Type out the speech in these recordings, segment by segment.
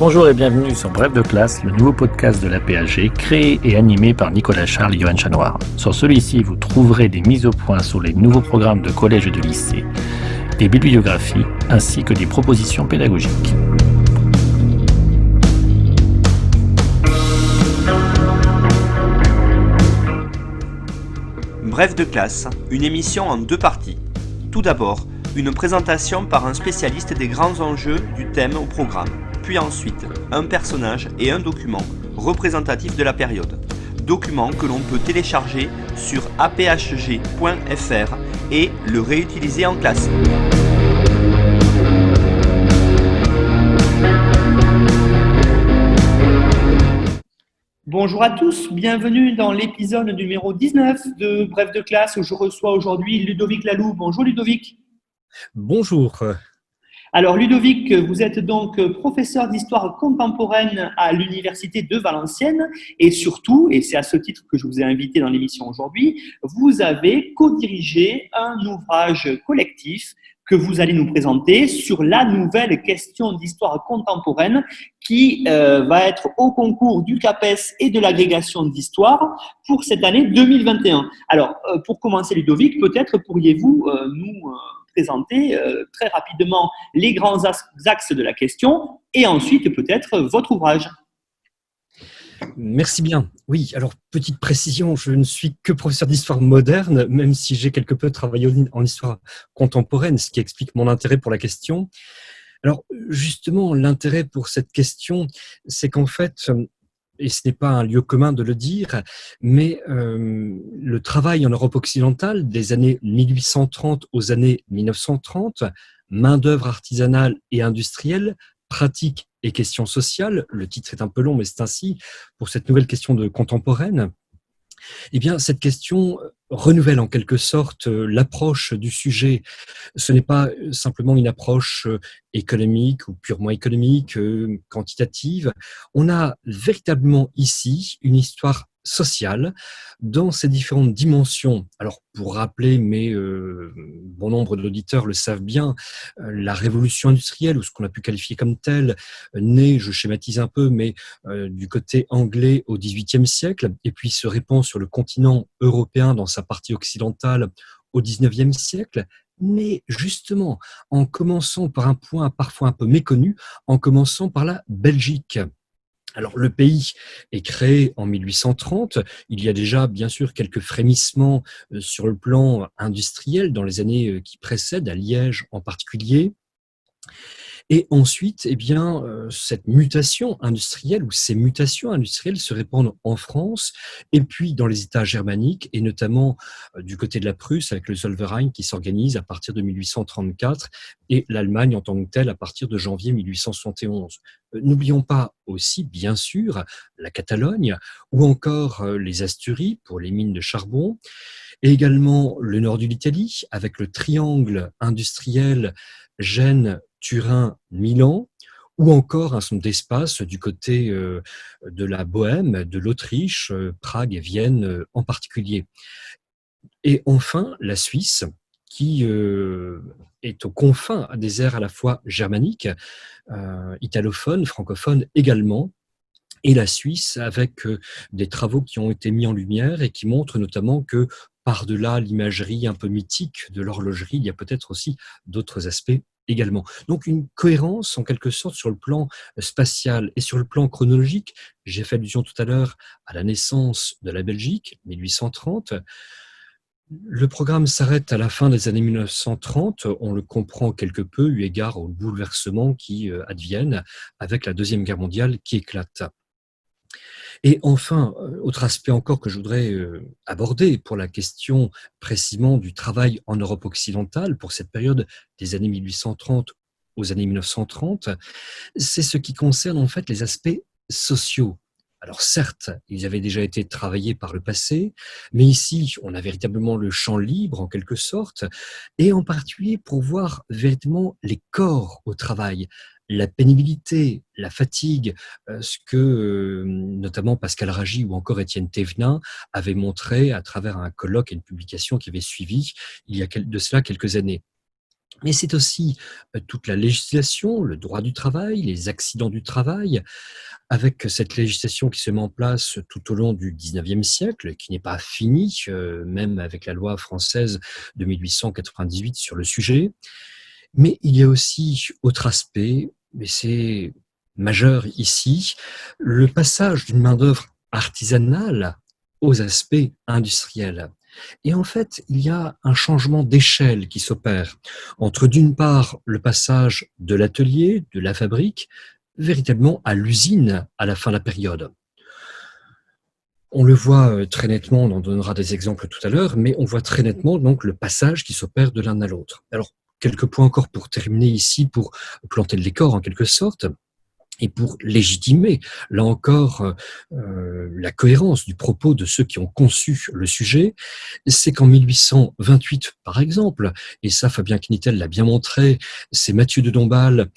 Bonjour et bienvenue sur Bref de classe, le nouveau podcast de l'APHG, créé et animé par Nicolas Charles et Johan Chanoir. Sur celui-ci, vous trouverez des mises au point sur les nouveaux programmes de collège et de lycée, des bibliographies, ainsi que des propositions pédagogiques. Bref de classe, une émission en deux parties. Tout d'abord, une présentation par un spécialiste des grands enjeux du thème au programme, puis ensuite un personnage et un document représentatif de la période. Document que l'on peut télécharger sur aphg.fr et le réutiliser en classe. Bonjour à tous, bienvenue dans l'épisode numéro 19 de Bref de classe où je reçois aujourd'hui Ludovic Laloux. Bonjour Ludovic. Bonjour. Alors Ludovic, vous êtes donc professeur d'histoire contemporaine à l'université de Valenciennes et surtout, et c'est à ce titre que je vous ai invité dans l'émission aujourd'hui, vous avez co-dirigé un ouvrage collectif que vous allez nous présenter sur la nouvelle question d'histoire contemporaine qui va être au concours du CAPES et de l'agrégation d'histoire pour cette année 2021. Alors, pour commencer Ludovic, peut-être pourriez-vous nous présenter très rapidement les grands axes de la question et ensuite peut-être votre ouvrage. Merci bien. Oui, alors petite précision, je ne suis que professeur d'histoire moderne, même si j'ai quelque peu travaillé en histoire contemporaine, ce qui explique mon intérêt pour la question. Alors justement, l'intérêt pour cette question, c'est qu'en fait, et ce n'est pas un lieu commun de le dire, mais le travail en Europe occidentale des années 1830 aux années 1930, main-d'œuvre artisanale et industrielle, pratique et questions sociales, le titre est un peu long, mais c'est ainsi pour cette nouvelle question de contemporaine. Eh bien, cette question renouvelle en quelque sorte l'approche du sujet. Ce n'est pas simplement une approche économique ou purement économique, quantitative. On a véritablement ici une histoire sociale dans ses différentes dimensions. Alors, pour rappeler, mais bon nombre d'auditeurs le savent bien, la révolution industrielle, ou ce qu'on a pu qualifier comme telle, née, je schématise un peu, mais du côté anglais au XVIIIe siècle, et puis se répand sur le continent européen dans sa partie occidentale au XIXe siècle, mais justement en commençant par un point parfois un peu méconnu, en commençant par la Belgique. Alors, le pays est créé en 1830. Il y a déjà, bien sûr, quelques frémissements sur le plan industriel dans les années qui précèdent, à Liège en particulier. Et ensuite, eh bien, cette mutation industrielle ou ces mutations industrielles se répandent en France et puis dans les États germaniques et notamment du côté de la Prusse avec le Zollverein qui s'organise à partir de 1834 et l'Allemagne en tant que telle à partir de janvier 1871. N'oublions pas aussi, bien sûr, la Catalogne ou encore les Asturies pour les mines de charbon et également le nord de l'Italie avec le triangle industriel Gênes, Turin, Milan, ou encore un certain nombre d'espaces du côté de la Bohême, de l'Autriche, Prague et Vienne en particulier. Et enfin, la Suisse, qui est aux confins des aires à la fois germaniques, italophones, francophones également, et la Suisse avec des travaux qui ont été mis en lumière et qui montrent notamment que par-delà l'imagerie un peu mythique de l'horlogerie, il y a peut-être aussi d'autres aspects également. Donc une cohérence en quelque sorte sur le plan spatial et sur le plan chronologique. J'ai fait allusion tout à l'heure à la naissance de la Belgique, 1830. Le programme s'arrête à la fin des années 1930, on le comprend quelque peu eu égard aux bouleversements qui adviennent avec la Deuxième Guerre mondiale qui éclate. Et enfin, autre aspect encore que je voudrais aborder pour la question précisément du travail en Europe occidentale pour cette période des années 1830 aux années 1930, c'est ce qui concerne en fait les aspects sociaux. Alors certes, ils avaient déjà été travaillés par le passé, mais ici, on a véritablement le champ libre en quelque sorte, et en particulier pour voir véritablement les corps au travail, la pénibilité, la fatigue, ce que notamment Pascal Ragy ou encore Étienne Thévenin avaient montré à travers un colloque et une publication qui avait suivi il y a de cela quelques années. Mais c'est aussi toute la législation, le droit du travail, les accidents du travail, avec cette législation qui se met en place tout au long du XIXe siècle, qui n'est pas finie, même avec la loi française de 1898 sur le sujet. Mais il y a aussi autre aspect, mais c'est majeur ici, le passage d'une main-d'œuvre artisanale aux aspects industriels. Et en fait, il y a un changement d'échelle qui s'opère entre, d'une part, le passage de l'atelier, de la fabrique, véritablement à l'usine à la fin de la période. On le voit très nettement, on en donnera des exemples tout à l'heure, mais on voit très nettement donc le passage qui s'opère de l'un à l'autre. Alors, quelques points encore pour terminer ici, pour planter le décor en quelque sorte. Et pour légitimer, là encore, la cohérence du propos de ceux qui ont conçu le sujet, c'est qu'en 1828, par exemple, et ça Fabien Knitel l'a bien montré, c'est Mathieu de Dombasle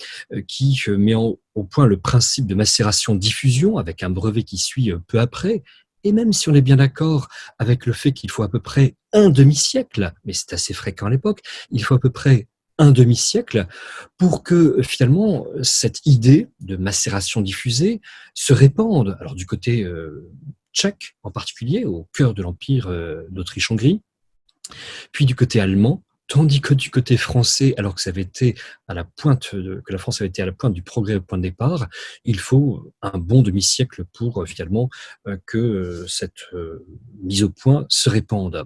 qui met au point le principe de macération-diffusion avec un brevet qui suit peu après. Et même si on est bien d'accord avec le fait qu'il faut à peu près un demi-siècle, mais c'est assez fréquent à l'époque, il faut à peu près un demi-siècle pour que finalement cette idée de macération diffusée se répande. Alors du côté tchèque en particulier, au cœur de l'empire d'Autriche-Hongrie, puis du côté allemand, tandis que du côté français, alors que ça avait été à la pointe que la France avait été à la pointe du progrès au point de départ, il faut un bon demi-siècle pour finalement que cette mise au point se répande.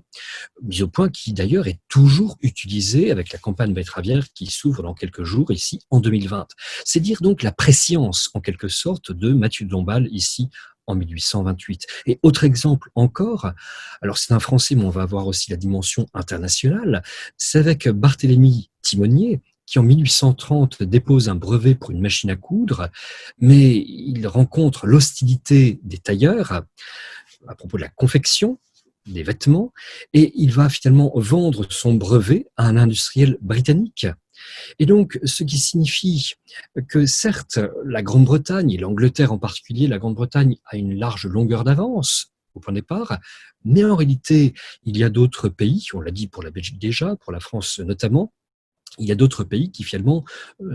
Mise au point qui d'ailleurs est toujours utilisée avec la campagne betteravière qui s'ouvre dans quelques jours ici en 2020. C'est dire donc la prescience en quelque sorte de Mathieu de Dombasle ici en 1828. Et autre exemple encore, alors c'est un Français, mais on va avoir aussi la dimension internationale, c'est avec Barthélemy Timonier, qui en 1830 dépose un brevet pour une machine à coudre, mais il rencontre l'hostilité des tailleurs à propos de la confection des vêtements, et il va finalement vendre son brevet à un industriel britannique. Et donc, ce qui signifie que certes, la Grande-Bretagne, et l'Angleterre en particulier, la Grande-Bretagne a une large longueur d'avance au point de départ, mais en réalité, il y a d'autres pays, on l'a dit pour la Belgique déjà, pour la France notamment, il y a d'autres pays qui finalement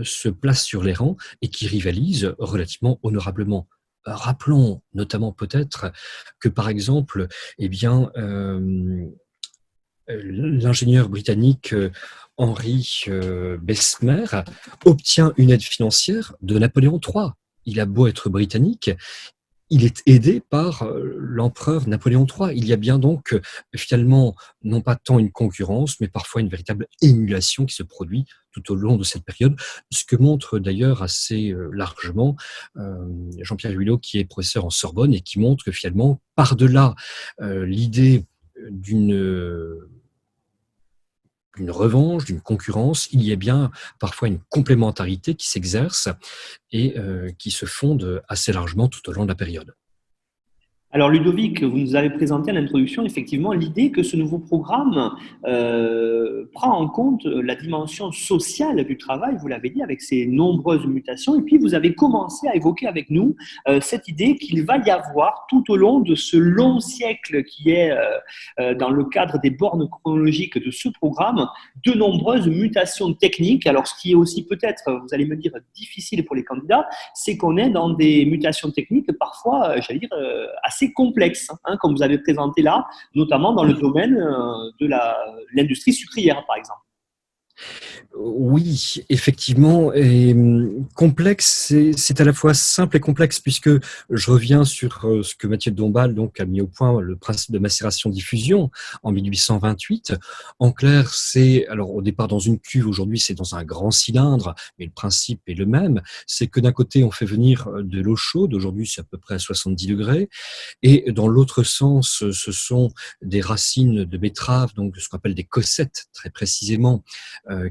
se placent sur les rangs et qui rivalisent relativement honorablement. Rappelons notamment peut-être que par exemple, eh bien, l'ingénieur britannique Henry Bessemer obtient une aide financière de Napoléon III. Il a beau être britannique, il est aidé par l'empereur Napoléon III. Il y a bien donc finalement non pas tant une concurrence, mais parfois une véritable émulation qui se produit tout au long de cette période, ce que montre d'ailleurs assez largement Jean-Pierre Huillot, qui est professeur en Sorbonne et qui montre que finalement, par-delà l'idée d'une revanche, d'une concurrence, il y a bien parfois une complémentarité qui s'exerce et qui se fonde assez largement tout au long de la période. Alors Ludovic, vous nous avez présenté à l'introduction effectivement l'idée que ce nouveau programme prend en compte la dimension sociale du travail, vous l'avez dit, avec ses nombreuses mutations. Et puis vous avez commencé à évoquer avec nous cette idée qu'il va y avoir tout au long de ce long siècle qui est dans le cadre des bornes chronologiques de ce programme, de nombreuses mutations techniques. Alors ce qui est aussi peut-être, vous allez me dire, difficile pour les candidats, c'est qu'on est dans des mutations techniques parfois, j'allais dire, assez complexes, hein, comme vous avez présenté là, notamment dans le domaine de l'industrie sucrière, par exemple. Oui, effectivement, et complexe, c'est à la fois simple et complexe, puisque je reviens sur ce que Mathieu de Dombasle donc, a mis au point, le principe de macération-diffusion en 1828. En clair, c'est, alors au départ dans une cuve, aujourd'hui c'est dans un grand cylindre, mais le principe est le même, c'est que d'un côté on fait venir de l'eau chaude, aujourd'hui c'est à peu près à 70 degrés, et dans l'autre sens, ce sont des racines de betterave, donc ce qu'on appelle des cossettes très précisément,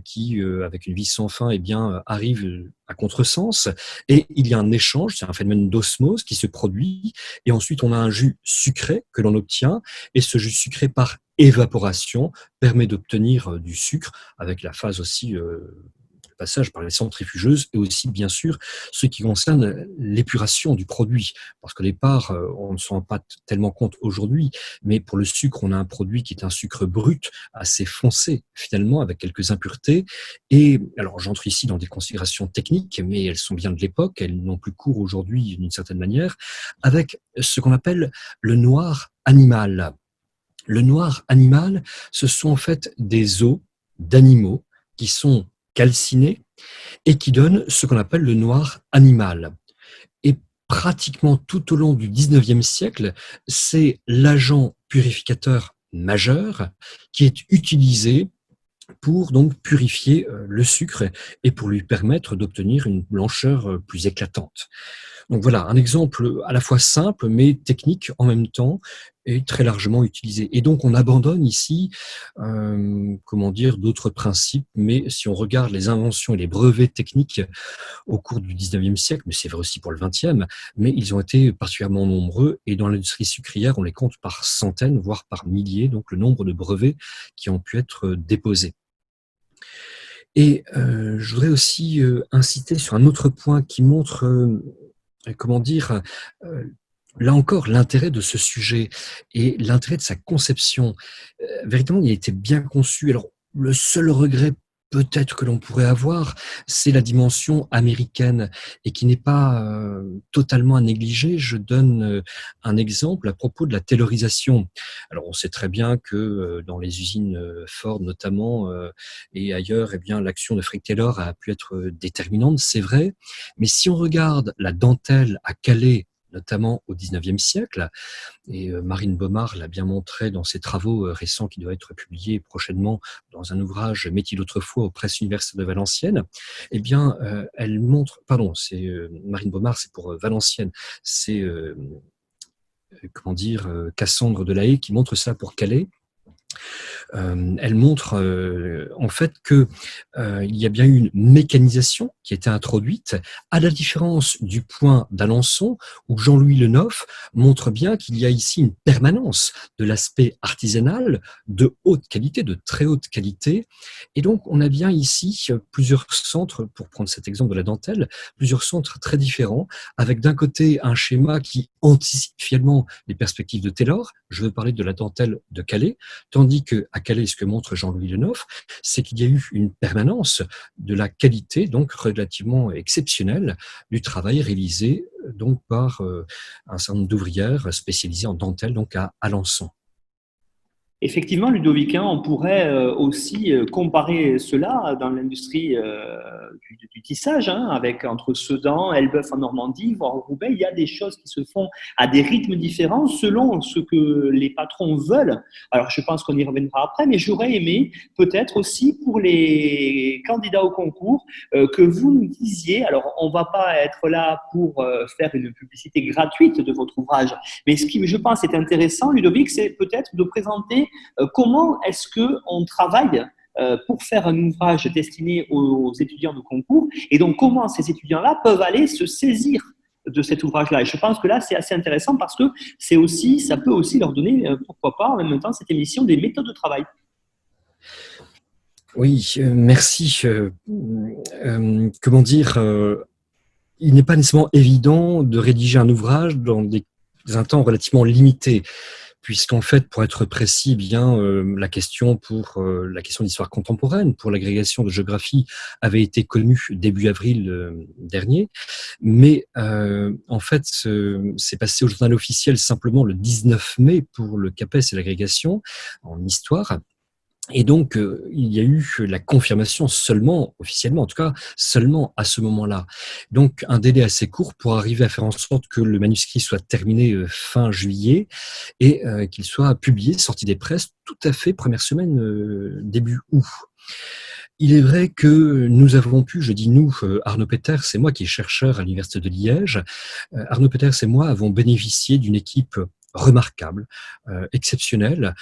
qui, avec une vie sans fin, eh bien, arrive à contresens. Et il y a un échange, c'est un phénomène d'osmose qui se produit. Et ensuite, on a un jus sucré que l'on obtient. Et ce jus sucré, par évaporation, permet d'obtenir du sucre, avec la phase aussi le passage par les centrifugeuses et aussi, bien sûr, ce qui concerne l'épuration du produit. Parce qu'au départ, on ne s'en rend pas tellement compte aujourd'hui, mais pour le sucre, on a un produit qui est un sucre brut, assez foncé, finalement, avec quelques impuretés. Et alors, j'entre ici dans des considérations techniques, mais elles sont bien de l'époque, elles n'ont plus cours aujourd'hui d'une certaine manière, avec ce qu'on appelle le noir animal. Le noir animal, ce sont en fait des os d'animaux qui sont calcinés et qui donnent ce qu'on appelle le noir animal. Et pratiquement tout au long du 19e siècle, c'est l'agent purificateur majeur qui est utilisé pour donc purifier le sucre et pour lui permettre d'obtenir une blancheur plus éclatante. Donc voilà, un exemple à la fois simple mais technique en même temps et très largement utilisé. Et donc on abandonne ici, d'autres principes, mais si on regarde les inventions et les brevets techniques au cours du 19e siècle, mais c'est vrai aussi pour le 20e, mais ils ont été particulièrement nombreux et dans l'industrie sucrière, on les compte par centaines, voire par milliers, donc le nombre de brevets qui ont pu être déposés. Et je voudrais aussi insister sur un autre point qui montre, là encore, l'intérêt de ce sujet et l'intérêt de sa conception. Véritablement, il a été bien conçu. Alors, le seul regret peut-être que l'on pourrait avoir, c'est la dimension américaine et qui n'est pas totalement à négliger. Je donne un exemple à propos de la taylorisation. Alors, on sait très bien que dans les usines Ford notamment et ailleurs, eh bien, l'action de Fred Taylor a pu être déterminante, c'est vrai. Mais si on regarde la dentelle à Calais, notamment au XIXe siècle, et Marine Baumard l'a bien montré dans ses travaux récents qui doivent être publiés prochainement dans un ouvrage Métier d'autrefois aux presses universitaires de Valenciennes, eh bien, elle montre, c'est Marine Baumard, c'est pour Valenciennes, c'est Cassandre Delahaye qui montre ça pour Calais. Elle montre en fait que il y a bien eu une mécanisation qui a été introduite, à la différence du point d'Alençon, où Jean-Louis Lenoff montre bien qu'il y a ici une permanence de l'aspect artisanal de haute qualité, de très haute qualité. Et donc, on a bien ici plusieurs centres, pour prendre cet exemple de la dentelle, plusieurs centres très différents, avec d'un côté un schéma qui anticipe finalement les perspectives de Taylor. Je veux parler de la dentelle de Calais, tandis qu'à Calais, ce que montre Jean-Louis Lenoff, c'est qu'il y a eu une permanence de la qualité, donc relativement exceptionnelle, du travail réalisé donc par un certain nombre d'ouvrières spécialisées en dentelle, donc à Alençon. Effectivement, Ludovic, on pourrait aussi comparer cela dans l'industrie du tissage, avec entre Sedan, Elbeuf en Normandie, voire Roubaix. Il y a des choses qui se font à des rythmes différents selon ce que les patrons veulent. Alors, je pense qu'on y reviendra après, mais j'aurais aimé peut-être aussi pour les candidats au concours que vous nous disiez, alors on ne va pas être là pour faire une publicité gratuite de votre ouvrage, mais ce qui, je pense, est intéressant, Ludovic, c'est peut-être de présenter comment est-ce qu'on travaille pour faire un ouvrage destiné aux étudiants de concours et donc comment ces étudiants-là peuvent aller se saisir de cet ouvrage-là. Et je pense que là, c'est assez intéressant parce que ça peut aussi leur donner, pourquoi pas, en même temps, cette émission des méthodes de travail. Oui, merci. Il n'est pas nécessairement évident de rédiger un ouvrage dans un temps relativement limité. Puisqu'en fait, pour être précis, la question d'histoire contemporaine, pour l'agrégation de géographie, avait été connue début avril dernier, mais en fait, c'est passé au journal officiel simplement le 19 mai pour le CAPES et l'agrégation en histoire. Et donc, il y a eu la confirmation seulement, officiellement en tout cas, seulement à ce moment-là. Donc, un délai assez court pour arriver à faire en sorte que le manuscrit soit terminé fin juillet et qu'il soit publié, sorti des presses, tout à fait première semaine, début août. Il est vrai que nous avons pu, je dis nous, Arnaud Peters, c'est moi qui est chercheur à l'Université de Liège, Arnaud Peters et moi avons bénéficié d'une équipe remarquable, exceptionnelle,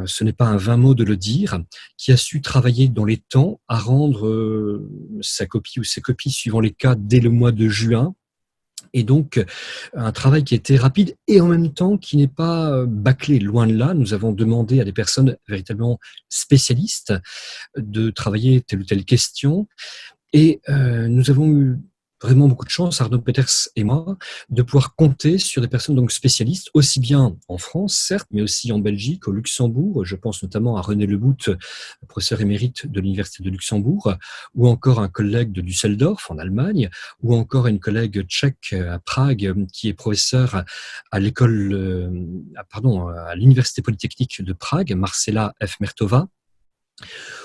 ce n'est pas un vain mot de le dire, qui a su travailler dans les temps à rendre sa copie ou ses copies suivant les cas dès le mois de juin, Et donc, un travail qui était rapide et en même temps qui n'est pas bâclé, loin de là. Nous avons demandé à des personnes véritablement spécialistes de travailler telle ou telle question. Et nous avons eu vraiment beaucoup de chance, Arnaud Peters et moi, de pouvoir compter sur des personnes donc spécialistes, aussi bien en France, certes, mais aussi en Belgique, au Luxembourg. Je pense notamment à René Lebout, professeur émérite de l'Université de Luxembourg, ou encore un collègue de Düsseldorf, en Allemagne, ou encore une collègue tchèque à Prague, qui est professeur à à l'Université polytechnique de Prague, Marcela F. Mertova,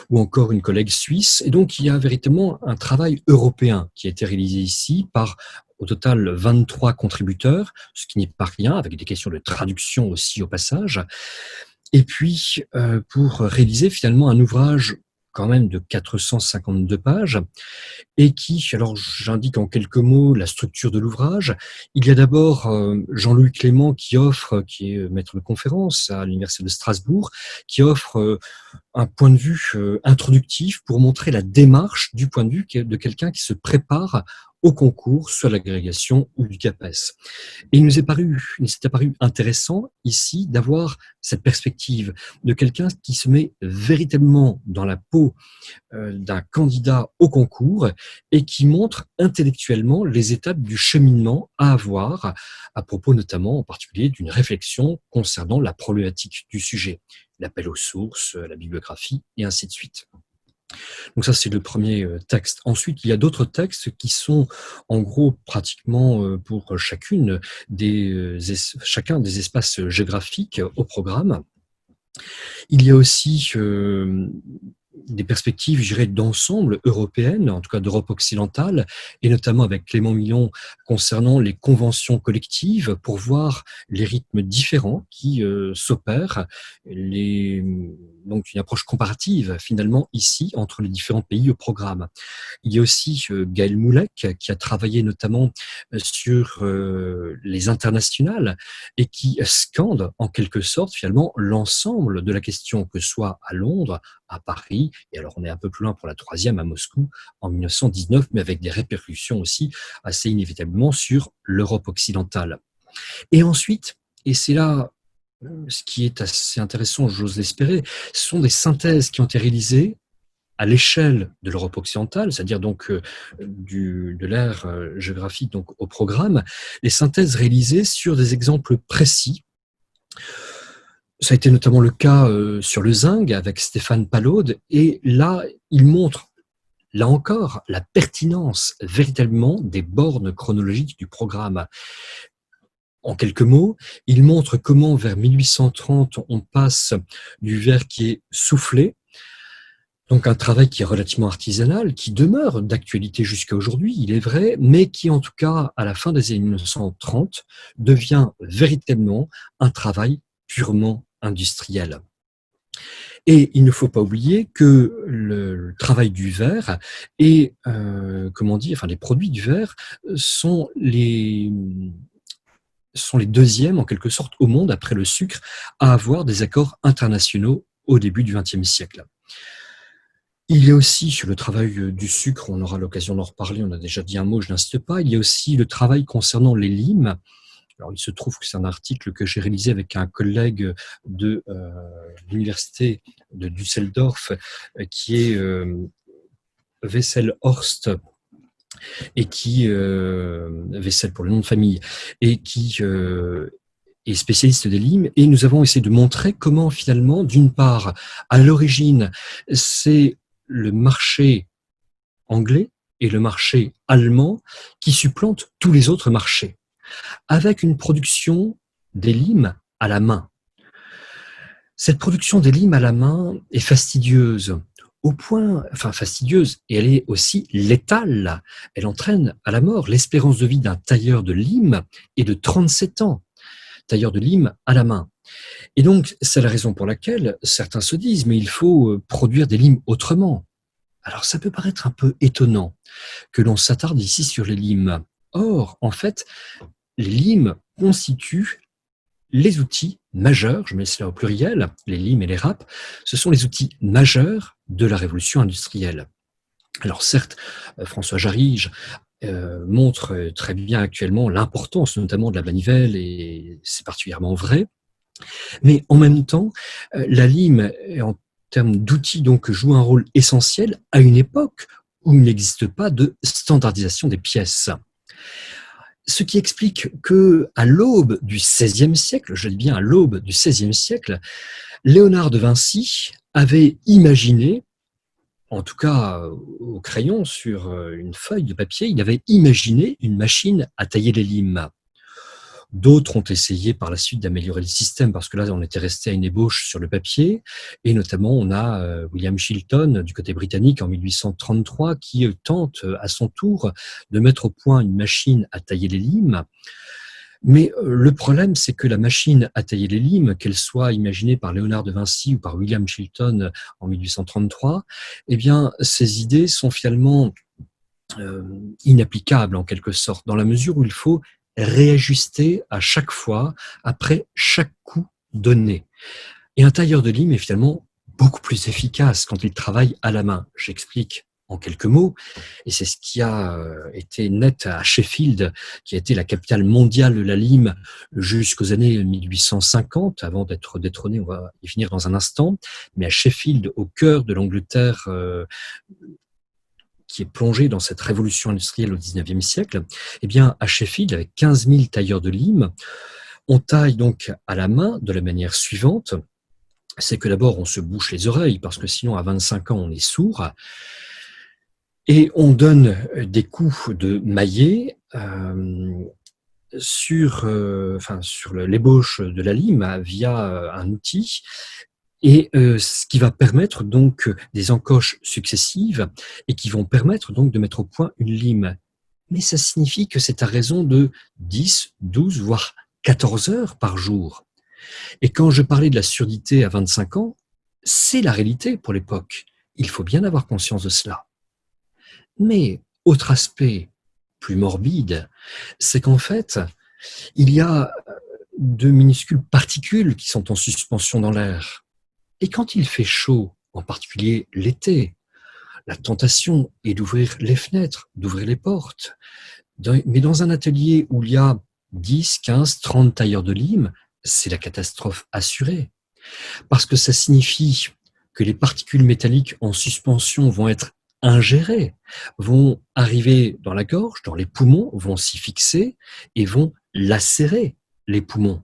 ou encore une collègue suisse. Et donc, il y a véritablement un travail européen qui a été réalisé ici par, au total, 23 contributeurs, ce qui n'est pas rien, avec des questions de traduction aussi au passage. Et puis, pour réaliser finalement un ouvrage quand même de 452 pages, et qui, alors j'indique en quelques mots la structure de l'ouvrage. Il y a d'abord Jean-Louis Clément qui est maître de conférence à l'Université de Strasbourg, qui offre un point de vue introductif pour montrer la démarche du point de vue de quelqu'un qui se prépare au concours, soit l'agrégation ou du CAPES. Et il s'est apparu intéressant ici d'avoir cette perspective de quelqu'un qui se met véritablement dans la peau d'un candidat au concours et qui montre intellectuellement les étapes du cheminement à avoir, à propos notamment en particulier d'une réflexion concernant la problématique du sujet, l'appel aux sources, la bibliographie et ainsi de suite. Donc ça, c'est le premier texte. Ensuite, il y a d'autres textes qui sont en gros pratiquement pour chacun des espaces géographiques au programme. Il y a aussi des perspectives, je dirais, d'ensemble européennes, en tout cas d'Europe occidentale, et notamment avec Clément Millon concernant les conventions collectives pour voir les rythmes différents qui s'opèrent, donc une approche comparative finalement ici entre les différents pays au programme. Il y a aussi Gaël Moulec qui a travaillé notamment sur les internationales et qui scande en quelque sorte finalement l'ensemble de la question, que ce soit à Londres, à Paris, et alors on est un peu plus loin pour la troisième à Moscou en 1919, mais avec des répercussions aussi assez inévitablement sur l'Europe occidentale. Et ensuite, et c'est là ce qui est assez intéressant, j'ose l'espérer, ce sont des synthèses qui ont été réalisées à l'échelle de l'Europe occidentale, c'est-à-dire donc de l'ère géographique donc au programme, les synthèses réalisées sur des exemples précis. Ça a été notamment le cas sur le zinc avec Stéphane Palaude, et là, il montre, là encore, la pertinence véritablement des bornes chronologiques du programme. En quelques mots, il montre comment vers 1830, on passe du verre qui est soufflé, donc un travail qui est relativement artisanal, qui demeure d'actualité jusqu'à aujourd'hui, il est vrai, mais qui en tout cas, à la fin des années 1930, devient véritablement un travail purement industriel. Et il ne faut pas oublier que le travail du verre et les produits du verre sont les deuxièmes en quelque sorte au monde après le sucre à avoir des accords internationaux au début du XXe siècle. Il y a aussi sur le travail du sucre, on aura l'occasion d'en reparler, on a déjà dit un mot, je n'insiste pas, il y a aussi le travail concernant les limes. Alors, il se trouve que c'est un article que j'ai réalisé avec un collègue de l'université de Düsseldorf qui est Wessel-Horst, et qui Wessel pour le nom de famille, et qui est spécialiste des limes. Et nous avons essayé de montrer comment finalement, d'une part, à l'origine, c'est le marché anglais et le marché allemand qui supplantent tous les autres marchés, avec une production des limes à la main. Cette production des limes à la main est fastidieuse, et elle est aussi létale. Elle entraîne à la mort. L'espérance de vie d'un tailleur de limes est de 37 ans, tailleur de limes à la main. Et donc, c'est la raison pour laquelle certains se disent, mais il faut produire des limes autrement. Alors, ça peut paraître un peu étonnant que l'on s'attarde ici sur les limes. Or, en fait, les limes constituent les outils majeurs, je mets cela au pluriel, les limes et les râpes, ce sont les outils majeurs de la révolution industrielle. Alors certes, François Jarige montre très bien actuellement l'importance notamment de la manivelle, et c'est particulièrement vrai. Mais en même temps, la lime, en termes d'outils, donc, joue un rôle essentiel à une époque où il n'existe pas de standardisation des pièces. Ce qui explique que, à l'aube du XVIe siècle, je dis bien à l'aube du XVIe siècle, Léonard de Vinci avait imaginé, en tout cas au crayon sur une feuille de papier, il avait imaginé une machine à tailler les limes. D'autres ont essayé par la suite d'améliorer le système, parce que là, on était resté à une ébauche sur le papier. Et notamment, on a William Chilton, du côté britannique, en 1833, qui tente à son tour de mettre au point une machine à tailler les limes. Mais le problème, c'est que la machine à tailler les limes, qu'elle soit imaginée par Léonard de Vinci ou par William Chilton en 1833, eh bien, ces idées sont finalement inapplicables en quelque sorte, dans la mesure où il faut réajuster à chaque fois, après chaque coup donné. Et un tailleur de lime est finalement beaucoup plus efficace quand il travaille à la main. J'explique en quelques mots, et c'est ce qui a été net à Sheffield, qui a été la capitale mondiale de la lime jusqu'aux années 1850, avant d'être détrôné, on va y finir dans un instant, mais à Sheffield, au cœur de l'Angleterre, qui est plongé dans cette révolution industrielle au XIXe siècle, eh bien, à Sheffield, avec 15 000 tailleurs de lime, on taille donc à la main de la manière suivante. C'est que d'abord, on se bouche les oreilles, parce que sinon, à 25 ans, on est sourd. Et on donne des coups de maillet sur l'ébauche de la lime via un outil, et ce qui va permettre donc des encoches successives et qui vont permettre donc de mettre au point une lime. Mais ça signifie que c'est à raison de 10, 12, voire 14 heures par jour. Et quand je parlais de la surdité à 25 ans, c'est la réalité pour l'époque. Il faut bien avoir conscience de cela. Mais autre aspect plus morbide, c'est qu'en fait, il y a de minuscules particules qui sont en suspension dans l'air. Et quand il fait chaud, en particulier l'été, la tentation est d'ouvrir les fenêtres, d'ouvrir les portes. Mais dans un atelier où il y a 10, 15, 30 tailleurs de lime, c'est la catastrophe assurée. Parce que ça signifie que les particules métalliques en suspension vont être ingérées, vont arriver dans la gorge, dans les poumons, vont s'y fixer et vont lacérer les poumons.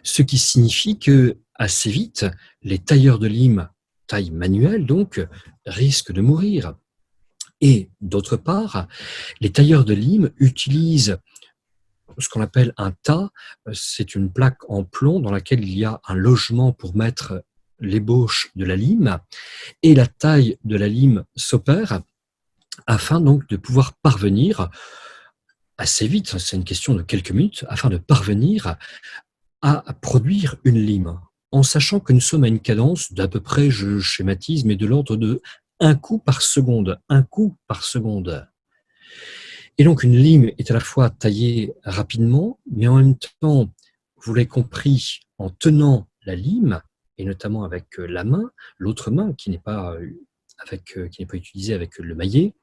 Ce qui signifie que, assez vite, les tailleurs de lime, taille manuelle donc, risquent de mourir. Et d'autre part, les tailleurs de lime utilisent ce qu'on appelle un tas. C'est une plaque en plomb dans laquelle il y a un logement pour mettre l'ébauche de la lime, et la taille de la lime s'opère afin donc de pouvoir parvenir assez vite, c'est une question de quelques minutes, afin de parvenir à produire une lime, en sachant que nous sommes à une cadence d'à peu près, je schématise, mais de l'ordre de un coup par seconde, un coup par seconde. Et donc une lime est à la fois taillée rapidement, mais en même temps, vous l'avez compris, en tenant la lime, et notamment avec la main, l'autre main qui n'est pas utilisée avec le maillet,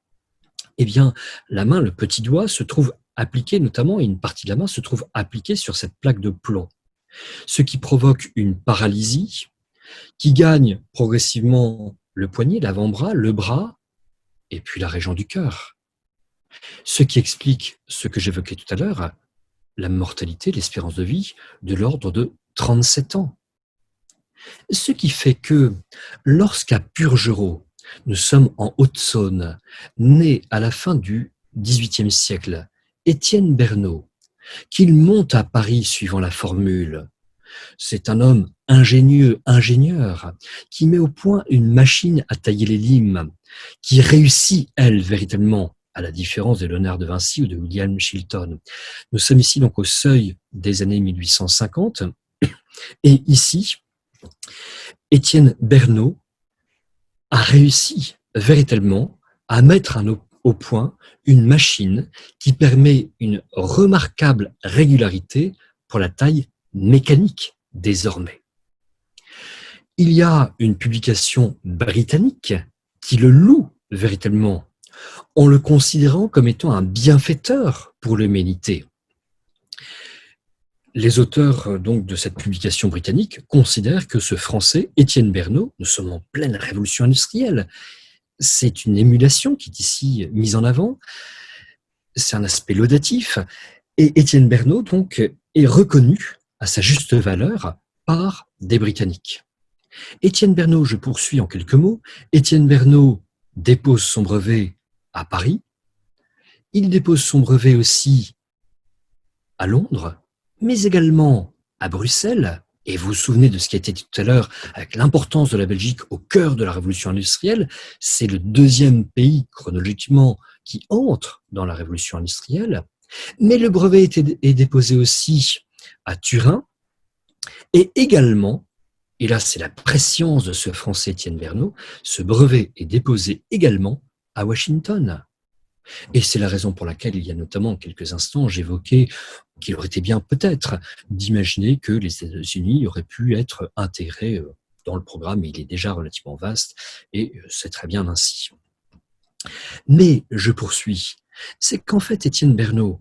eh bien la main, le petit doigt, se trouve appliqué notamment, et une partie de la main se trouve appliquée sur cette plaque de plomb. Ce qui provoque une paralysie qui gagne progressivement le poignet, l'avant-bras, le bras, et puis la région du cœur. Ce qui explique ce que j'évoquais tout à l'heure, la mortalité, l'espérance de vie de l'ordre de 37 ans. Ce qui fait que lorsqu'à Purgerot, nous sommes en Haute-Saône, né à la fin du XVIIIe siècle, Étienne Bernot, qu'il monte à Paris suivant la formule. C'est un homme ingénieux, ingénieur, qui met au point une machine à tailler les limes, qui réussit, elle, véritablement, à la différence de Léonard de Vinci ou de William Chilton. Nous sommes ici donc au seuil des années 1850, et ici, Étienne Bernot a réussi véritablement à mettre au point une machine qui permet une remarquable régularité pour la taille mécanique désormais. Il y a une publication britannique qui le loue véritablement en le considérant comme étant un bienfaiteur pour l'humanité. Les auteurs donc de cette publication britannique considèrent que ce Français, Étienne Bernot, nous sommes en pleine révolution industrielle, c'est une émulation qui est ici mise en avant, c'est un aspect laudatif, et Étienne Bernot donc est reconnu à sa juste valeur par des Britanniques. Étienne Bernot, je poursuis en quelques mots, Étienne Bernot dépose son brevet à Paris, il dépose son brevet aussi à Londres, mais également à Bruxelles. Et vous vous souvenez de ce qui a été dit tout à l'heure avec l'importance de la Belgique au cœur de la révolution industrielle. C'est le deuxième pays chronologiquement qui entre dans la révolution industrielle. Mais le brevet est déposé aussi à Turin et également, et là c'est la prescience de ce Français Étienne Bernot, ce brevet est déposé également à Washington. Et c'est la raison pour laquelle, il y a notamment quelques instants, j'évoquais qu'il aurait été bien peut-être d'imaginer que les États-Unis auraient pu être intégrés dans le programme. Il est déjà relativement vaste et c'est très bien ainsi. Mais, je poursuis, c'est qu'en fait, Étienne Bernot,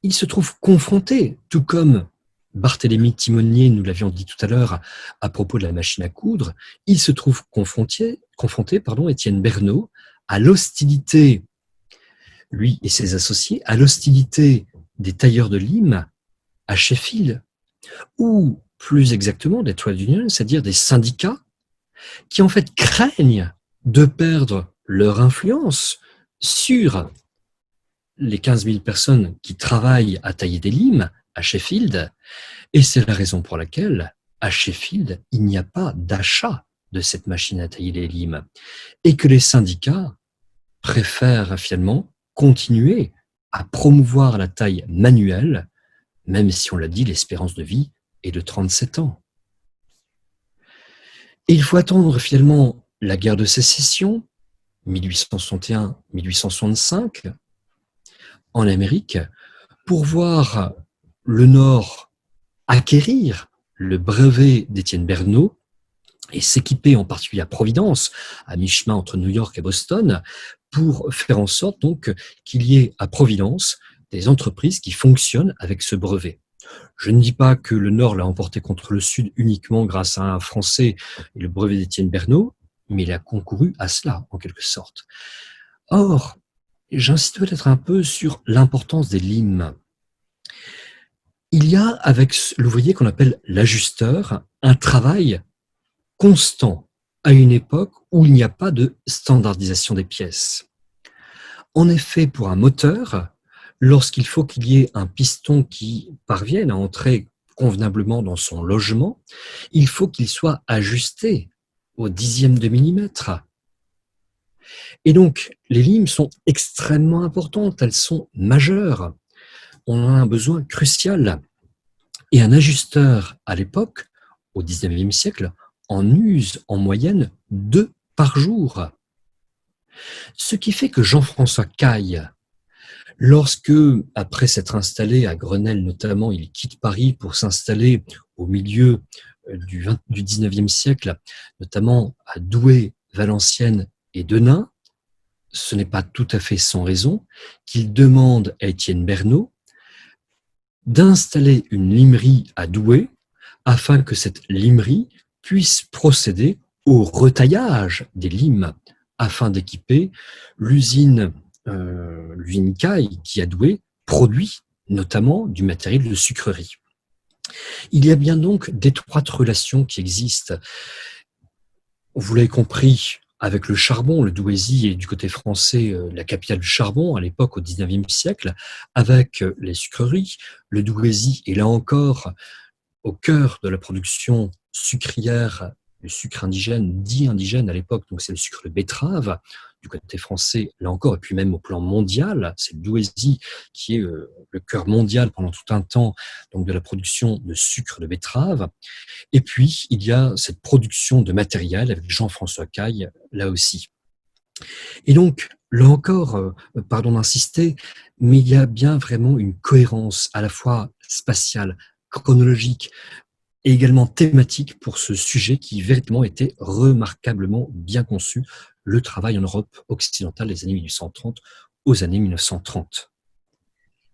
il se trouve confronté, tout comme Barthélemy Timonier, nous l'avions dit tout à l'heure à propos de la machine à coudre, il se trouve confronté, Étienne Bernot, à l'hostilité, lui et ses associés, à l'hostilité des tailleurs de lime à Sheffield, ou plus exactement des trade unions, c'est-à-dire des syndicats qui en fait craignent de perdre leur influence sur les 15 000 personnes qui travaillent à tailler des limes à Sheffield, et c'est la raison pour laquelle à Sheffield, il n'y a pas d'achat de cette machine à tailler les limes, et que les syndicats préfèrent finalement continuer à promouvoir la taille manuelle, même si on l'a dit, l'espérance de vie est de 37 ans. Et il faut attendre finalement la guerre de sécession, 1861-1865, en Amérique, pour voir le Nord acquérir le brevet d'Étienne Bernot et s'équiper en particulier à Providence, à mi-chemin entre New York et Boston, pour faire en sorte donc qu'il y ait à Providence des entreprises qui fonctionnent avec ce brevet. Je ne dis pas que le Nord l'a emporté contre le Sud uniquement grâce à un Français et le brevet d'Étienne Bernot, mais il a concouru à cela, en quelque sorte. Or, j'insiste peut-être un peu sur l'importance des limes. Il y a avec l'ouvrier qu'on appelle l'ajusteur un travail constant à une époque où il n'y a pas de standardisation des pièces. En effet, pour un moteur, lorsqu'il faut qu'il y ait un piston qui parvienne à entrer convenablement dans son logement, il faut qu'il soit ajusté au dixième de millimètre. Et donc, les limes sont extrêmement importantes, elles sont majeures. On en a un besoin crucial. Et un ajusteur, à l'époque, au XIXe siècle, en use en moyenne 2 par jour. Ce qui fait que Jean-François Caille, lorsque, après s'être installé à Grenelle notamment, il quitte Paris pour s'installer au milieu du XIXe siècle, notamment à Douai, Valenciennes et Denain, ce n'est pas tout à fait sans raison qu'il demande à Étienne Bernot d'installer une limerie à Douai afin que cette limerie puisse procéder au retaillage des limes afin d'équiper l'usine Caille qui à Douai produit notamment du matériel de sucrerie. Il y a bien donc d'étroites relations qui existent. Vous l'avez compris, avec le charbon, le Douaisis est du côté français la capitale du charbon à l'époque au XIXe siècle, avec les sucreries. Le Douaisis est là encore au cœur de la production sucrière, le sucre indigène, dit indigène à l'époque, donc c'est le sucre de betterave du côté français, là encore, et puis même au plan mondial, c'est le Douaisis qui est le cœur mondial pendant tout un temps donc de la production de sucre de betterave. Et puis, il y a cette production de matériel avec Jean-François Caille, là aussi. Et donc, là encore, pardon d'insister, mais il y a bien vraiment une cohérence à la fois spatiale, chronologique et également thématique pour ce sujet qui véritablement était remarquablement bien conçu le travail en Europe occidentale des années 1830 aux années 1930.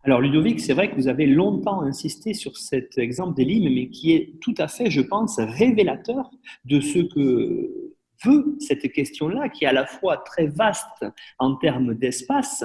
Alors Ludovic, c'est vrai que vous avez longtemps insisté sur cet exemple des limes, mais qui est tout à fait, je pense, révélateur de ce que veut cette question-là, qui est à la fois très vaste en termes d'espace,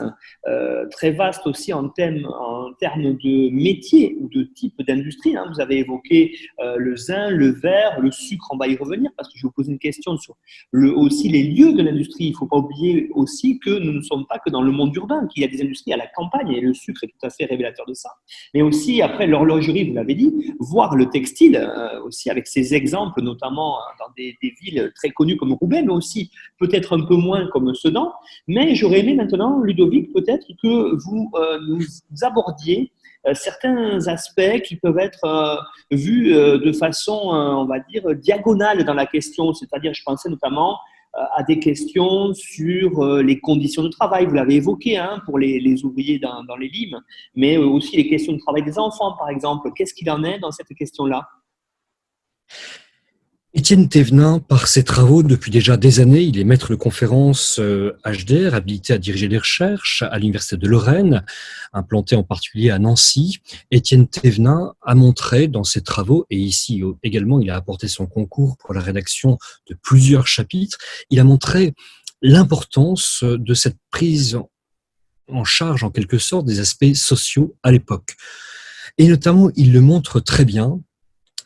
très vaste aussi en termes de métier ou de type d'industrie. Vous avez évoqué le zinc, le verre, le sucre, on va y revenir, parce que je vous pose une question sur aussi les lieux de l'industrie. Il ne faut pas oublier aussi que nous ne sommes pas que dans le monde urbain, qu'il y a des industries à la campagne, et le sucre est tout à fait révélateur de ça. Mais aussi, après l'horlogerie, vous l'avez dit, voir le textile, aussi avec ces exemples, notamment dans des villes très connues comme Roubaix, mais aussi peut-être un peu moins comme Sedan. Mais j'aurais aimé maintenant, Ludovic, peut-être que vous nous abordiez certains aspects qui peuvent être vus de façon, on va dire, diagonale dans la question. C'est-à-dire, je pensais notamment à des questions sur les conditions de travail. Vous l'avez évoqué pour les ouvriers dans les limes, mais aussi les questions de travail des enfants, par exemple. Qu'est-ce qu'il en est dans cette question-là ? Étienne Thévenin, par ses travaux depuis déjà des années, il est maître de conférence HDR, habilité à diriger des recherches à l'Université de Lorraine, implanté en particulier à Nancy. Étienne Thévenin a montré dans ses travaux, et ici également il a apporté son concours pour la rédaction de plusieurs chapitres, il a montré l'importance de cette prise en charge en quelque sorte des aspects sociaux à l'époque. Et notamment, il le montre très bien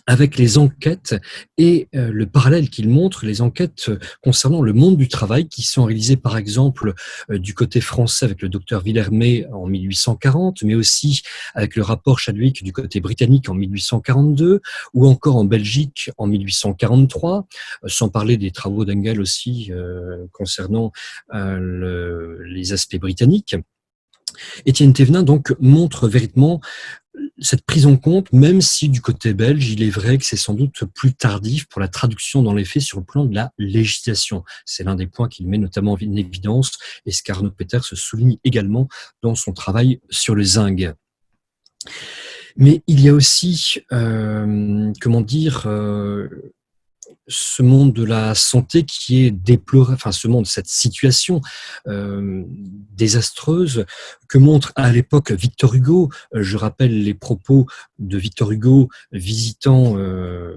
avec les enquêtes et le parallèle qu'il montre, les enquêtes concernant le monde du travail qui sont réalisées par exemple du côté français avec le docteur Villermé en 1840, mais aussi avec le rapport Chadwick du côté britannique en 1842, ou encore en Belgique en 1843, sans parler des travaux d'Engel aussi concernant les aspects britanniques. Étienne Thévenin donc montre véritablement cette prise en compte, même si du côté belge, il est vrai que c'est sans doute plus tardif pour la traduction dans les faits sur le plan de la législation. C'est l'un des points qu'il met notamment en évidence et ce qu'Arnaud Peters se souligne également dans son travail sur le zinc. Mais il y a aussi, ce monde de la santé qui est déploré, ce monde, cette situation désastreuse que montre à l'époque Victor Hugo. Je rappelle les propos de Victor Hugo visitant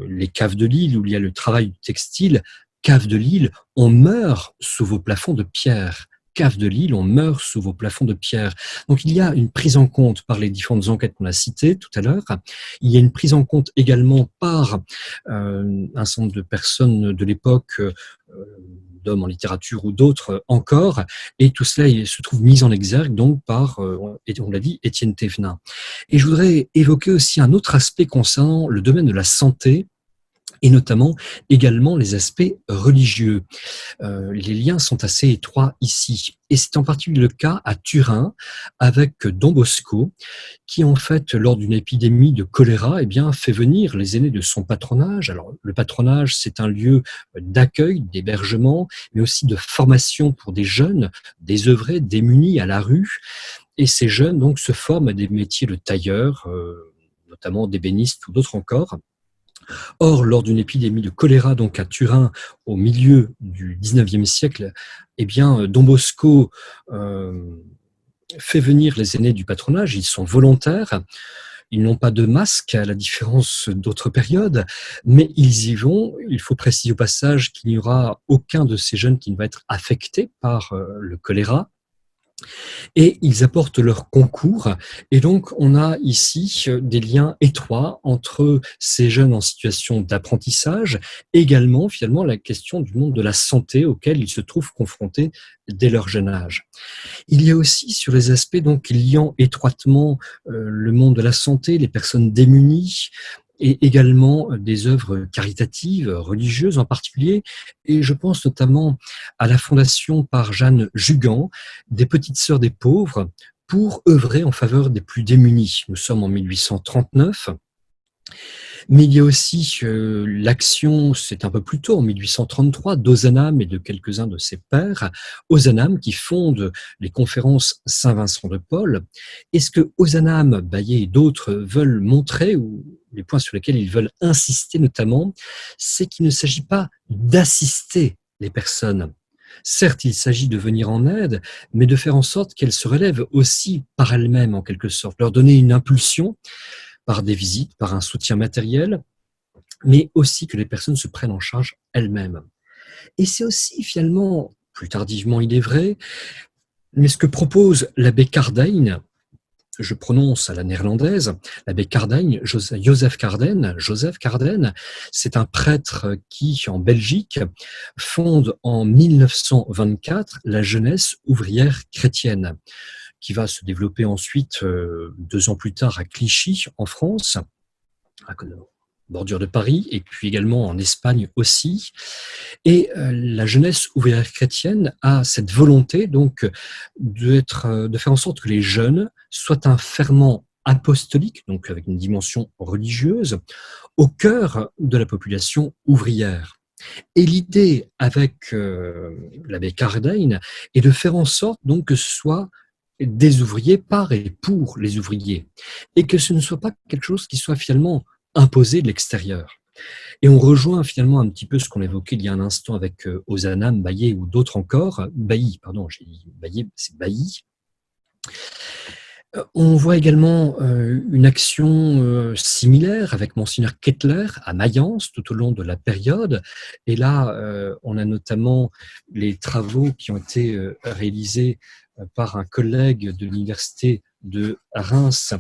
les caves de Lille où il y a le travail du textile. Caves de Lille, on meurt sous vos plafonds de pierre. Caves de Lille, on meurt sous vos plafonds de pierre. Donc il y a une prise en compte par les différentes enquêtes qu'on a citées tout à l'heure. Il y a une prise en compte également par un certain nombre de personnes de l'époque, d'hommes en littérature ou d'autres encore, et tout cela se trouve mis en exergue donc par, on l'a dit, Étienne Thévenin. Et je voudrais évoquer aussi un autre aspect concernant le domaine de la santé, et notamment également les aspects religieux. Les liens sont assez étroits ici. Et c'est en particulier le cas à Turin avec Don Bosco, qui en fait, lors d'une épidémie de choléra, fait venir les aînés de son patronage. Alors, le patronage, c'est un lieu d'accueil, d'hébergement, mais aussi de formation pour des jeunes, désœuvrés, démunis à la rue. Et ces jeunes, donc, se forment à des métiers de tailleur, notamment d'ébéniste ou d'autres encore. Or, lors d'une épidémie de choléra donc à Turin au milieu du XIXe siècle, Don Bosco fait venir les aînés du patronage, ils sont volontaires, ils n'ont pas de masque à la différence d'autres périodes, mais ils y vont. Il faut préciser au passage qu'il n'y aura aucun de ces jeunes qui ne va être affecté par le choléra. Et ils apportent leur concours. Et donc, on a ici des liens étroits entre ces jeunes en situation d'apprentissage, également, finalement, la question du monde de la santé auquel ils se trouvent confrontés dès leur jeune âge. Il y a aussi sur les aspects donc liant étroitement le monde de la santé, les personnes démunies, et également des œuvres caritatives, religieuses en particulier. Et je pense notamment à la fondation par Jeanne Jugan des Petites Sœurs des Pauvres pour œuvrer en faveur des plus démunis. Nous sommes en 1839. Mais il y a aussi l'action, c'est un peu plus tôt, en 1833, d'Ozanam et de quelques-uns de ses pairs. Ozanam qui fonde les conférences Saint-Vincent de Paul. Et ce que Ozanam, Baillet et d'autres veulent montrer, ou les points sur lesquels ils veulent insister notamment, c'est qu'il ne s'agit pas d'assister les personnes, Certes, il s'agit de venir en aide, mais de faire en sorte qu'elles se relèvent aussi par elles-mêmes, en quelque sorte, leur donner une impulsion par des visites, par un soutien matériel, mais aussi que les personnes se prennent en charge elles-mêmes. Et c'est aussi finalement, plus tardivement il est vrai, mais ce que propose l'abbé Cardijn, je prononce à la néerlandaise, l'abbé Cardijn, Joseph Cardijn, c'est un prêtre qui, en Belgique, fonde en 1924 la jeunesse ouvrière chrétienne, qui va se développer ensuite 2 ans plus tard à Clichy, en France, à bordure de Paris, et puis également en Espagne aussi. Et la jeunesse ouvrière chrétienne a cette volonté donc de faire en sorte que les jeunes soient un ferment apostolique, donc avec une dimension religieuse, au cœur de la population ouvrière. Et l'idée avec l'abbé Cardijn est de faire en sorte donc que ce soit des ouvriers par et pour les ouvriers, et que ce ne soit pas quelque chose qui soit finalement imposé de l'extérieur. Et on rejoint finalement un petit peu ce qu'on évoquait il y a un instant avec Ozanam, Bailly ou d'autres encore. Bailly, pardon, j'ai dit Bailly, c'est Bailly. On voit également une action similaire avec Monseigneur Kettler à Mayence tout au long de la période. Et là, on a notamment les travaux qui ont été réalisés par un collègue de l'université de Reims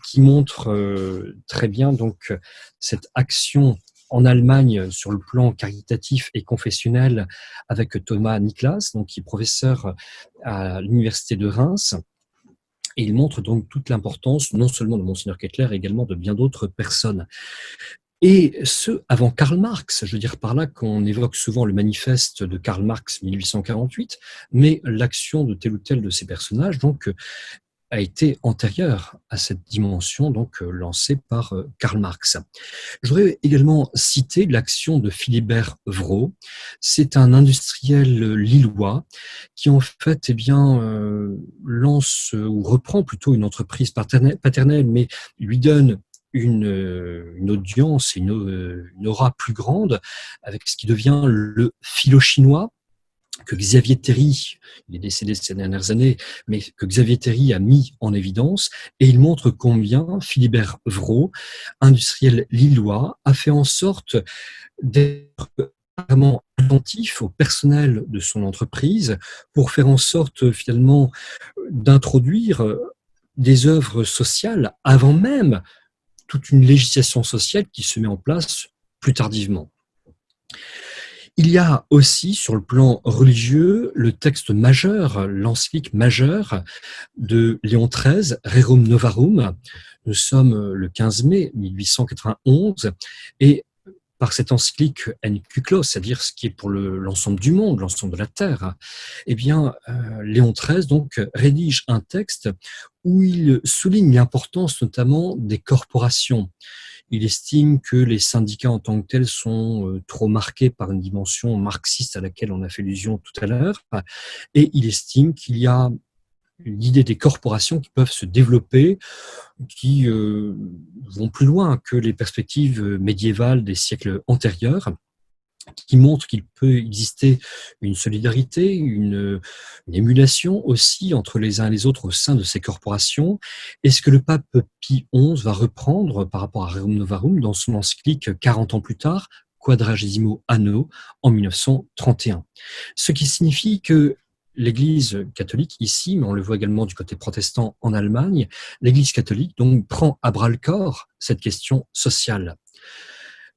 qui montre très bien donc cette action en Allemagne sur le plan caritatif et confessionnel avec Thomas Niklas, donc qui est professeur à l'université de Reims. Et il montre donc toute l'importance, non seulement de Monseigneur Kettler, mais également de bien d'autres personnes. Et ce, avant Karl Marx, je veux dire par là qu'on évoque souvent le manifeste de Karl Marx 1848, mais l'action de tel ou tel de ces personnages donc a été antérieure à cette dimension donc lancée par Karl Marx. Je voudrais également citer l'action de Philibert Vrault. C'est un industriel lillois qui en fait lance ou reprend plutôt une entreprise paternelle, mais lui donne une audience et une aura plus grande avec ce qui devient le philo-chinois que Xavier Théry, il est décédé ces dernières années, mais que Xavier Théry a mis en évidence, et il montre combien Philibert Vrault, industriel lillois, a fait en sorte d'être vraiment attentif au personnel de son entreprise pour faire en sorte finalement d'introduire des œuvres sociales avant même toute une législation sociale qui se met en place plus tardivement. Il y a aussi, sur le plan religieux, le texte majeur, l'encyclique majeure de Léon XIII, Rerum Novarum. Nous sommes le 15 mai 1891 et par cette encyclique Encyclos, c'est-à-dire ce qui est pour l'ensemble du monde, l'ensemble de la Terre, Léon XIII donc rédige un texte où il souligne l'importance notamment des corporations. Il estime que les syndicats en tant que tels sont trop marqués par une dimension marxiste à laquelle on a fait allusion tout à l'heure, et il estime qu'il y a l'idée des corporations qui peuvent se développer, qui vont plus loin que les perspectives médiévales des siècles antérieurs, qui montrent qu'il peut exister une solidarité, une émulation aussi entre les uns et les autres au sein de ces corporations. Et ce que le pape Pie XI va reprendre par rapport à Rerum Novarum dans son encyclique 40 ans plus tard, Quadragesimo Anno, en 1931. Ce qui signifie que l'Église catholique ici, mais on le voit également du côté protestant en Allemagne, l'Église catholique donc prend à bras le corps cette question sociale.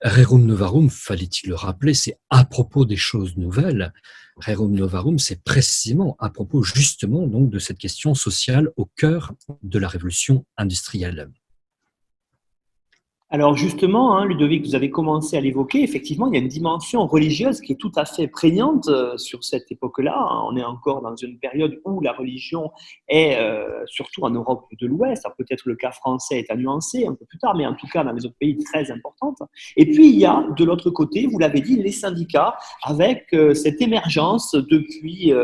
Rerum Novarum, fallait-il le rappeler, c'est à propos des choses nouvelles. Rerum Novarum, c'est précisément à propos justement donc de cette question sociale au cœur de la révolution industrielle. Alors justement, Ludovic, vous avez commencé à l'évoquer, effectivement, il y a une dimension religieuse qui est tout à fait prégnante sur cette époque-là. On est encore dans une période où la religion est, surtout en Europe de l'Ouest, peut-être le cas français est à nuancer un peu plus tard, mais en tout cas dans les autres pays, très importante. Et puis il y a de l'autre côté, vous l'avez dit, les syndicats, avec cette émergence depuis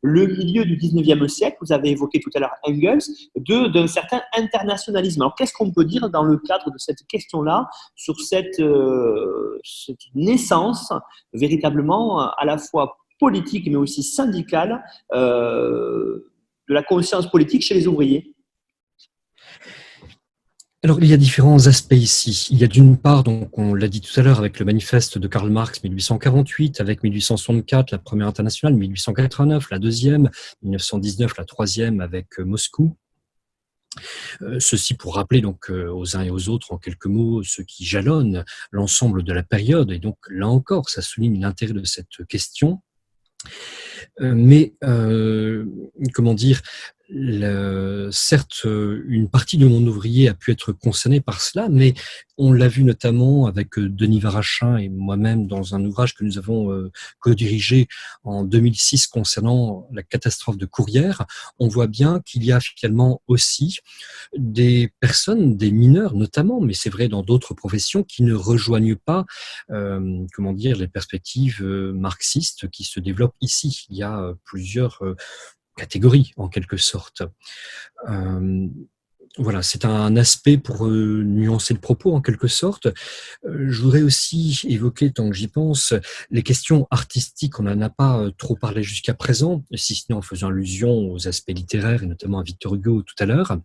le milieu du 19e siècle, vous avez évoqué tout à l'heure Engels, d'un certain internationalisme. Alors qu'est-ce qu'on peut dire dans le cadre de cette question-là sur cette naissance véritablement à la fois politique, mais aussi syndicale, de la conscience politique chez les ouvriers? Alors, il y a différents aspects ici. Il y a d'une part, donc, on l'a dit tout à l'heure, avec le manifeste de Karl Marx 1848, avec 1864, la première internationale, 1889, la deuxième, 1919, la troisième avec Moscou. Ceci pour rappeler donc aux uns et aux autres, en quelques mots, ce qui jalonne l'ensemble de la période. Et donc, là encore, ça souligne l'intérêt de cette question. Mais, comment dire, certes, une partie du monde ouvrier a pu être concernée par cela, mais on l'a vu notamment avec Denis Varachin et moi-même dans un ouvrage que nous avons co-dirigé en 2006 concernant la catastrophe de Courrières. On voit bien qu'il y a finalement aussi des personnes, des mineurs notamment, mais c'est vrai dans d'autres professions, qui ne rejoignent pas, comment dire, les perspectives marxistes qui se développent ici. Il y a plusieurs catégories en quelque sorte. Voilà, c'est un aspect pour nuancer le propos en quelque sorte. Je voudrais aussi évoquer, tant que j'y pense, les questions artistiques. On n'en a pas trop parlé jusqu'à présent, si ce n'est en faisant allusion aux aspects littéraires et notamment à Victor Hugo tout à l'heure.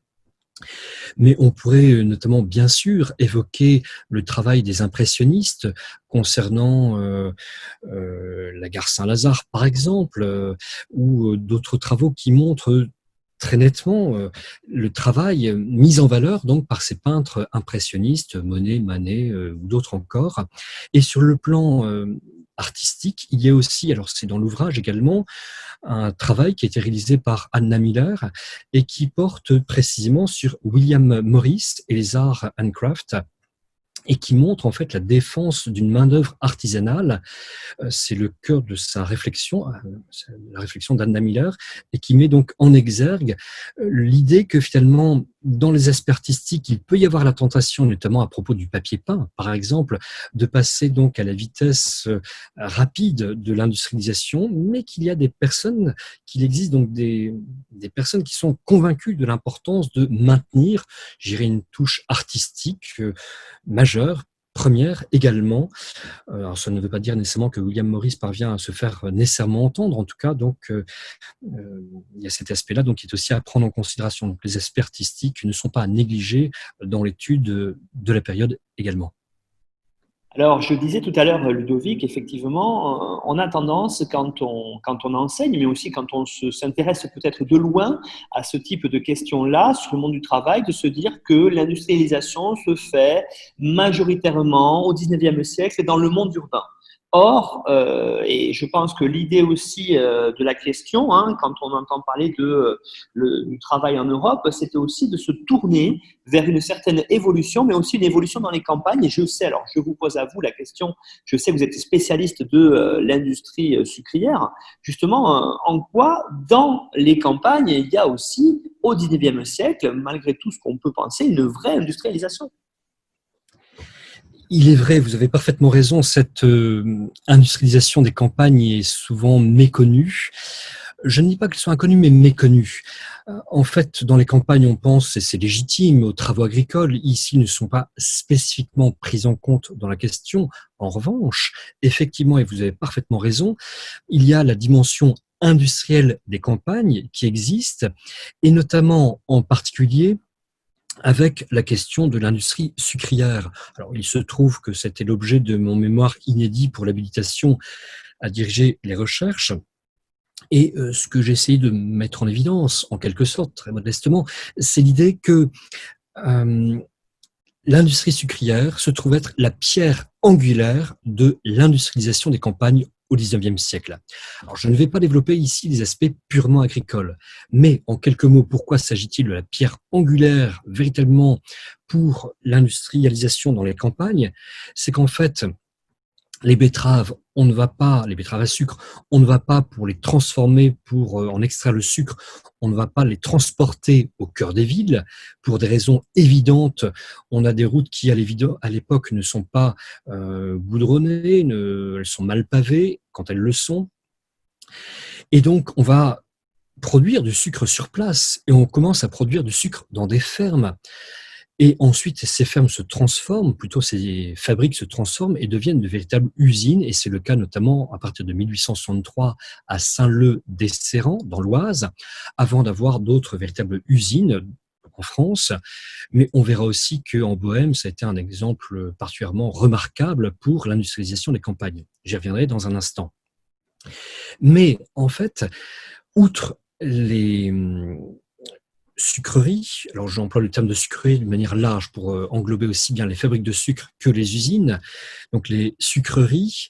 Mais on pourrait notamment, bien sûr, évoquer le travail des impressionnistes concernant la gare Saint-Lazare, par exemple, ou d'autres travaux qui montrent très nettement le travail mis en valeur donc par ces peintres impressionnistes, Monet, Manet ou d'autres encore. Et sur le plan artistique, il y a aussi, alors c'est dans l'ouvrage également, un travail qui a été réalisé par Anna Miller et qui porte précisément sur William Morris et les arts and crafts, et qui montre en fait la défense d'une main-d'œuvre artisanale. C'est le cœur de sa réflexion, la réflexion d'Anna Miller, et qui met donc en exergue l'idée que finalement, dans les aspects artistiques, il peut y avoir la tentation, notamment à propos du papier peint, par exemple, de passer donc à la vitesse rapide de l'industrialisation, mais qu'il y a des personnes, qu'il existe donc des personnes qui sont convaincues de l'importance de maintenir, je dirais, une touche artistique majeure, première également. Alors, ça ne veut pas dire nécessairement que William Morris parvient à se faire nécessairement entendre, en tout cas, donc il y a cet aspect-là donc, qui est aussi à prendre en considération. Donc, les aspects artistiques ne sont pas à négliger dans l'étude de la période également. Alors, je disais tout à l'heure, Ludovic, effectivement, on a tendance, quand on enseigne, mais aussi quand on s'intéresse peut-être de loin à ce type de questions-là, sur le monde du travail, de se dire que l'industrialisation se fait majoritairement au XIXe siècle dans le monde urbain. Or, et je pense que l'idée aussi de la question, hein, quand on entend parler du travail en Europe, c'était aussi de se tourner vers une certaine évolution, mais aussi une évolution dans les campagnes. Et je sais, alors je vous pose à vous la question, je sais que vous êtes spécialiste de l'industrie sucrière, justement, en quoi dans les campagnes, il y a aussi, au XIXe siècle, malgré tout ce qu'on peut penser, une vraie industrialisation. Il est vrai, vous avez parfaitement raison, cette industrialisation des campagnes est souvent méconnue. Je ne dis pas qu'elle soit inconnue, mais méconnue. En fait, dans les campagnes, on pense, et c'est légitime, aux travaux agricoles. Ici, ils ne sont pas spécifiquement pris en compte dans la question. En revanche, effectivement, et vous avez parfaitement raison, il y a la dimension industrielle des campagnes qui existe, et notamment, en particulier, avec la question de l'industrie sucrière. Alors, il se trouve que c'était l'objet de mon mémoire inédit pour l'habilitation à diriger les recherches. Et ce que j'ai essayé de mettre en évidence, en quelque sorte, très modestement, c'est l'idée que l'industrie sucrière se trouve être la pierre angulaire de l'industrialisation des campagnes au XIXe siècle. Alors, je ne vais pas développer ici les aspects purement agricoles, mais en quelques mots, pourquoi s'agit-il de la pierre angulaire véritablement pour l'industrialisation dans les campagnes? C'est qu'en fait, les betteraves, les betteraves à sucre, on ne va pas pour les transformer, pour en extraire le sucre, on ne va pas les transporter au cœur des villes pour des raisons évidentes. On a des routes qui, à l'époque, ne sont pas goudronnées, elles sont mal pavées quand elles le sont. Et donc, on va produire du sucre sur place et on commence à produire du sucre dans des fermes. Et ensuite, ces fermes se transforment, plutôt ces fabriques se transforment et deviennent de véritables usines. Et c'est le cas notamment à partir de 1863 à Saint-Leu-des-Serrans, dans l'Oise, avant d'avoir d'autres véritables usines en France. Mais on verra aussi qu'en Bohême, ça a été un exemple particulièrement remarquable pour l'industrialisation des campagnes. J'y reviendrai dans un instant. Mais en fait, outre les sucreries, alors j'emploie le terme de sucrerie de manière large pour englober aussi bien les fabriques de sucre que les usines. Donc les sucreries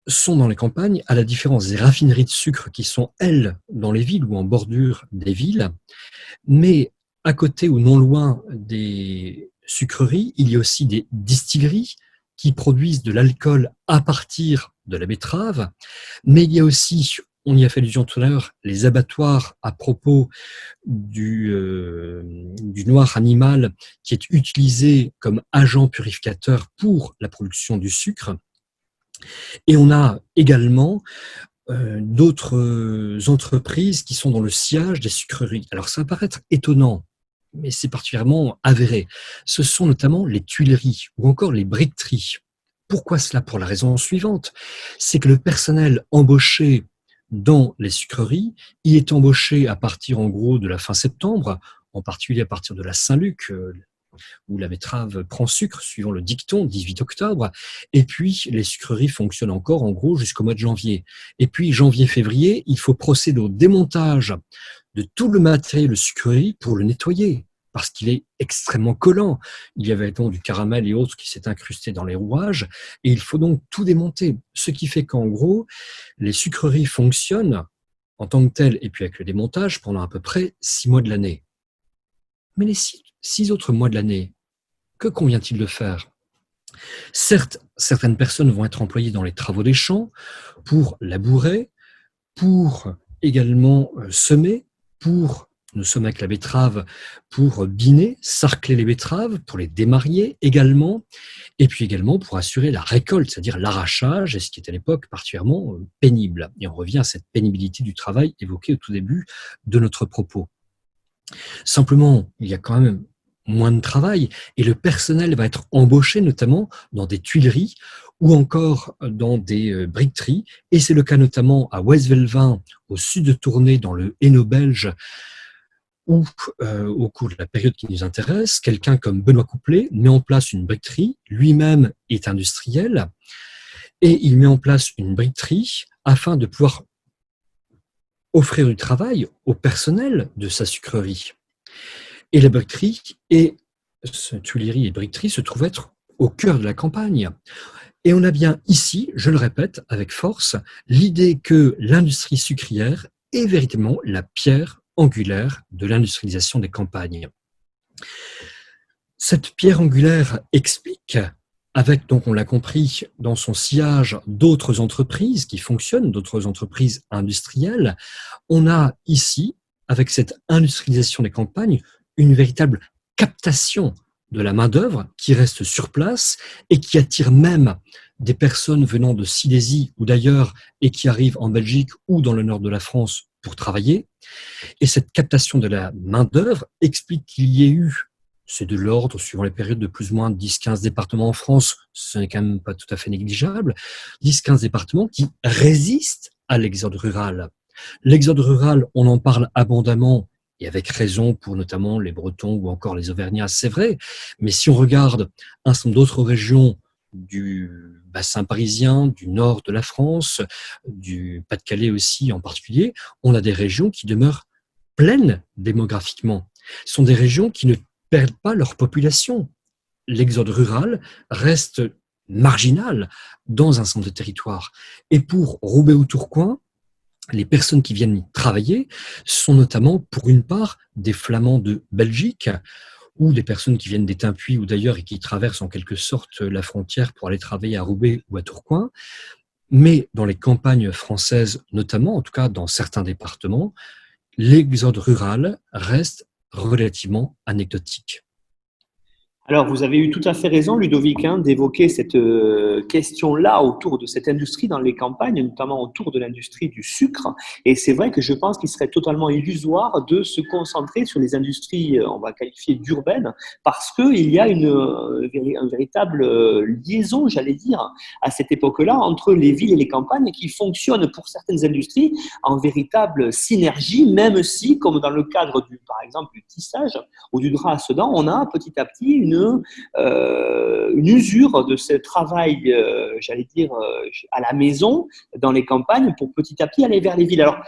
sont dans les campagnes, à la différence des raffineries de sucre qui sont, elles, dans les villes ou en bordure des villes. Mais à côté ou non loin des sucreries, il y a aussi des distilleries qui produisent de l'alcool à partir de la betterave. Mais il y a aussi, on y a fait allusion tout à l'heure, les abattoirs à propos du noir animal qui est utilisé comme agent purificateur pour la production du sucre. Et on a également d'autres entreprises qui sont dans le sillage des sucreries. Alors ça va paraître étonnant, mais c'est particulièrement avéré. Ce sont notamment les tuileries ou encore les briqueteries. Pourquoi cela? Pour la raison suivante, c'est que le personnel embauché dans les sucreries, il est embauché à partir en gros de la fin septembre, en particulier à partir de la Saint-Luc, où la betterave prend sucre, suivant le dicton, 18 octobre. Et puis, les sucreries fonctionnent encore, en gros, jusqu'au mois de janvier. Et puis, janvier-février, il faut procéder au démontage de tout le matériel de sucrerie pour le nettoyer, parce qu'il est extrêmement collant. Il y avait donc du caramel et autres qui s'est incrusté dans les rouages, et il faut donc tout démonter. Ce qui fait qu'en gros, les sucreries fonctionnent en tant que telles, et puis avec le démontage, pendant à peu près 6 mois de l'année. Mais les 6 autres mois de l'année, que convient-il de faire? Certes, certaines personnes vont être employées dans les travaux des champs pour labourer, pour également semer, pour, nous sommes avec la betterave, pour biner, sarcler les betteraves, pour les démarier également, et puis également pour assurer la récolte, c'est-à-dire l'arrachage, et ce qui est à l'époque particulièrement pénible. Et on revient à cette pénibilité du travail évoquée au tout début de notre propos. Simplement, il y a quand même moins de travail et le personnel va être embauché notamment dans des tuileries ou encore dans des briqueteries. Et c'est le cas notamment à West-Velvin, au sud de Tournai, dans le Hainaut belge, où, au cours de la période qui nous intéresse, quelqu'un comme Benoît Couplet met en place une briqueterie, lui-même est industriel, et il met en place une briqueterie afin de pouvoir offrir du travail au personnel de sa sucrerie. Et la briqueterie et tuilerie et briqueterie se trouvent être au cœur de la campagne. Et on a bien ici, je le répète avec force, l'idée que l'industrie sucrière est véritablement la pierre angulaire de l'industrialisation des campagnes. Cette pierre angulaire explique, avec, donc on l'a compris, dans son sillage d'autres entreprises qui fonctionnent, d'autres entreprises industrielles, on a ici, avec cette industrialisation des campagnes, une véritable captation de la main-d'œuvre qui reste sur place et qui attire même des personnes venant de Silésie ou d'ailleurs et qui arrivent en Belgique ou dans le nord de la France pour travailler. Et cette captation de la main-d'œuvre explique qu'il y ait eu, c'est de l'ordre, suivant les périodes, de plus ou moins 10-15 départements en France, ce n'est quand même pas tout à fait négligeable, 10-15 départements qui résistent à l'exode rural. L'exode rural, on en parle abondamment, et avec raison pour notamment les Bretons ou encore les Auvergnats, c'est vrai, mais si on regarde un certain nombre d'autres régions du bassin parisien, du nord de la France, du Pas-de-Calais aussi en particulier, on a des régions qui demeurent pleines démographiquement. Ce sont des régions qui ne perdent pas leur population. L'exode rural reste marginal dans un centre de territoire. Et pour Roubaix ou Tourcoing, les personnes qui viennent y travailler sont notamment, pour une part, des Flamands de Belgique ou des personnes qui viennent d'Étainpuis ou d'ailleurs et qui traversent en quelque sorte la frontière pour aller travailler à Roubaix ou à Tourcoing. Mais dans les campagnes françaises notamment, en tout cas dans certains départements, l'exode rural reste relativement anecdotique. Alors, vous avez eu tout à fait raison, Ludovic, hein, d'évoquer cette question-là autour de cette industrie dans les campagnes, notamment autour de l'industrie du sucre. Et c'est vrai que je pense qu'il serait totalement illusoire de se concentrer sur les industries, on va qualifier d'urbaines, parce qu'il y a une véritable liaison, j'allais dire, à cette époque-là, entre les villes et les campagnes, qui fonctionnent pour certaines industries en véritable synergie, même si, comme dans le cadre, par exemple, du tissage ou du drap à sedan, on a petit à petit une usure de ce travail, j'allais dire, à la maison, dans les campagnes, pour petit à petit aller vers les villes. Alors,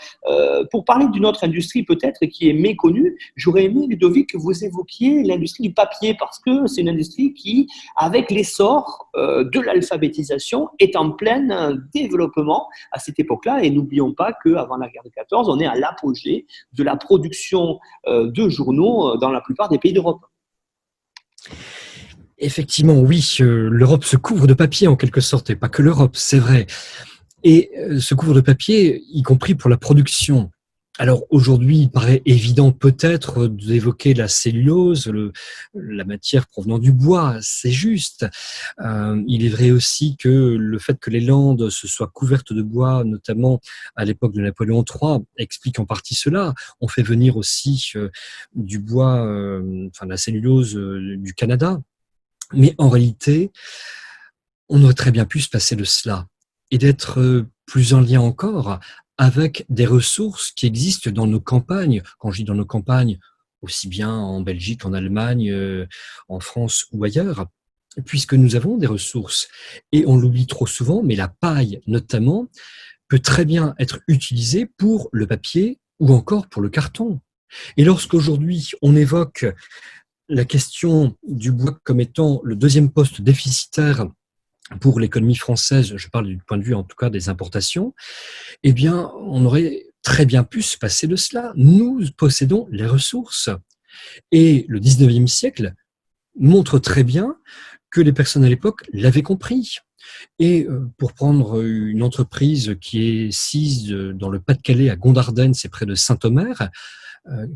pour parler d'une autre industrie peut-être qui est méconnue, j'aurais aimé, Ludovic, que vous évoquiez l'industrie du papier, parce que c'est une industrie qui, avec l'essor de l'alphabétisation, est en plein développement à cette époque-là. Et n'oublions pas qu'avant la guerre de 14, on est à l'apogée de la production de journaux dans la plupart des pays d'Europe. Effectivement, oui, l'Europe se couvre de papier en quelque sorte, et pas que l'Europe, c'est vrai. Et se couvre de papier, y compris pour la production. Alors aujourd'hui, il paraît évident peut-être d'évoquer la cellulose, la matière provenant du bois, c'est juste. Il est vrai aussi que le fait que les Landes se soient couvertes de bois, notamment à l'époque de Napoléon III, explique en partie cela. On fait venir aussi du bois, enfin de la cellulose du Canada. Mais en réalité, on aurait très bien pu se passer de cela et d'être plus en lien encore avec des ressources qui existent dans nos campagnes. Quand je dis dans nos campagnes, aussi bien en Belgique, en Allemagne, en France ou ailleurs, puisque nous avons des ressources. Et on l'oublie trop souvent, mais la paille notamment peut très bien être utilisée pour le papier ou encore pour le carton. Et lorsqu'aujourd'hui on évoque la question du bois comme étant le deuxième poste déficitaire pour l'économie française, je parle du point de vue en tout cas des importations, eh bien, on aurait très bien pu se passer de cela. Nous possédons les ressources. Et le 19e siècle montre très bien que les personnes à l'époque l'avaient compris. Et pour prendre une entreprise qui est sise dans le Pas-de-Calais, à Gondardenne, c'est près de Saint-Omer,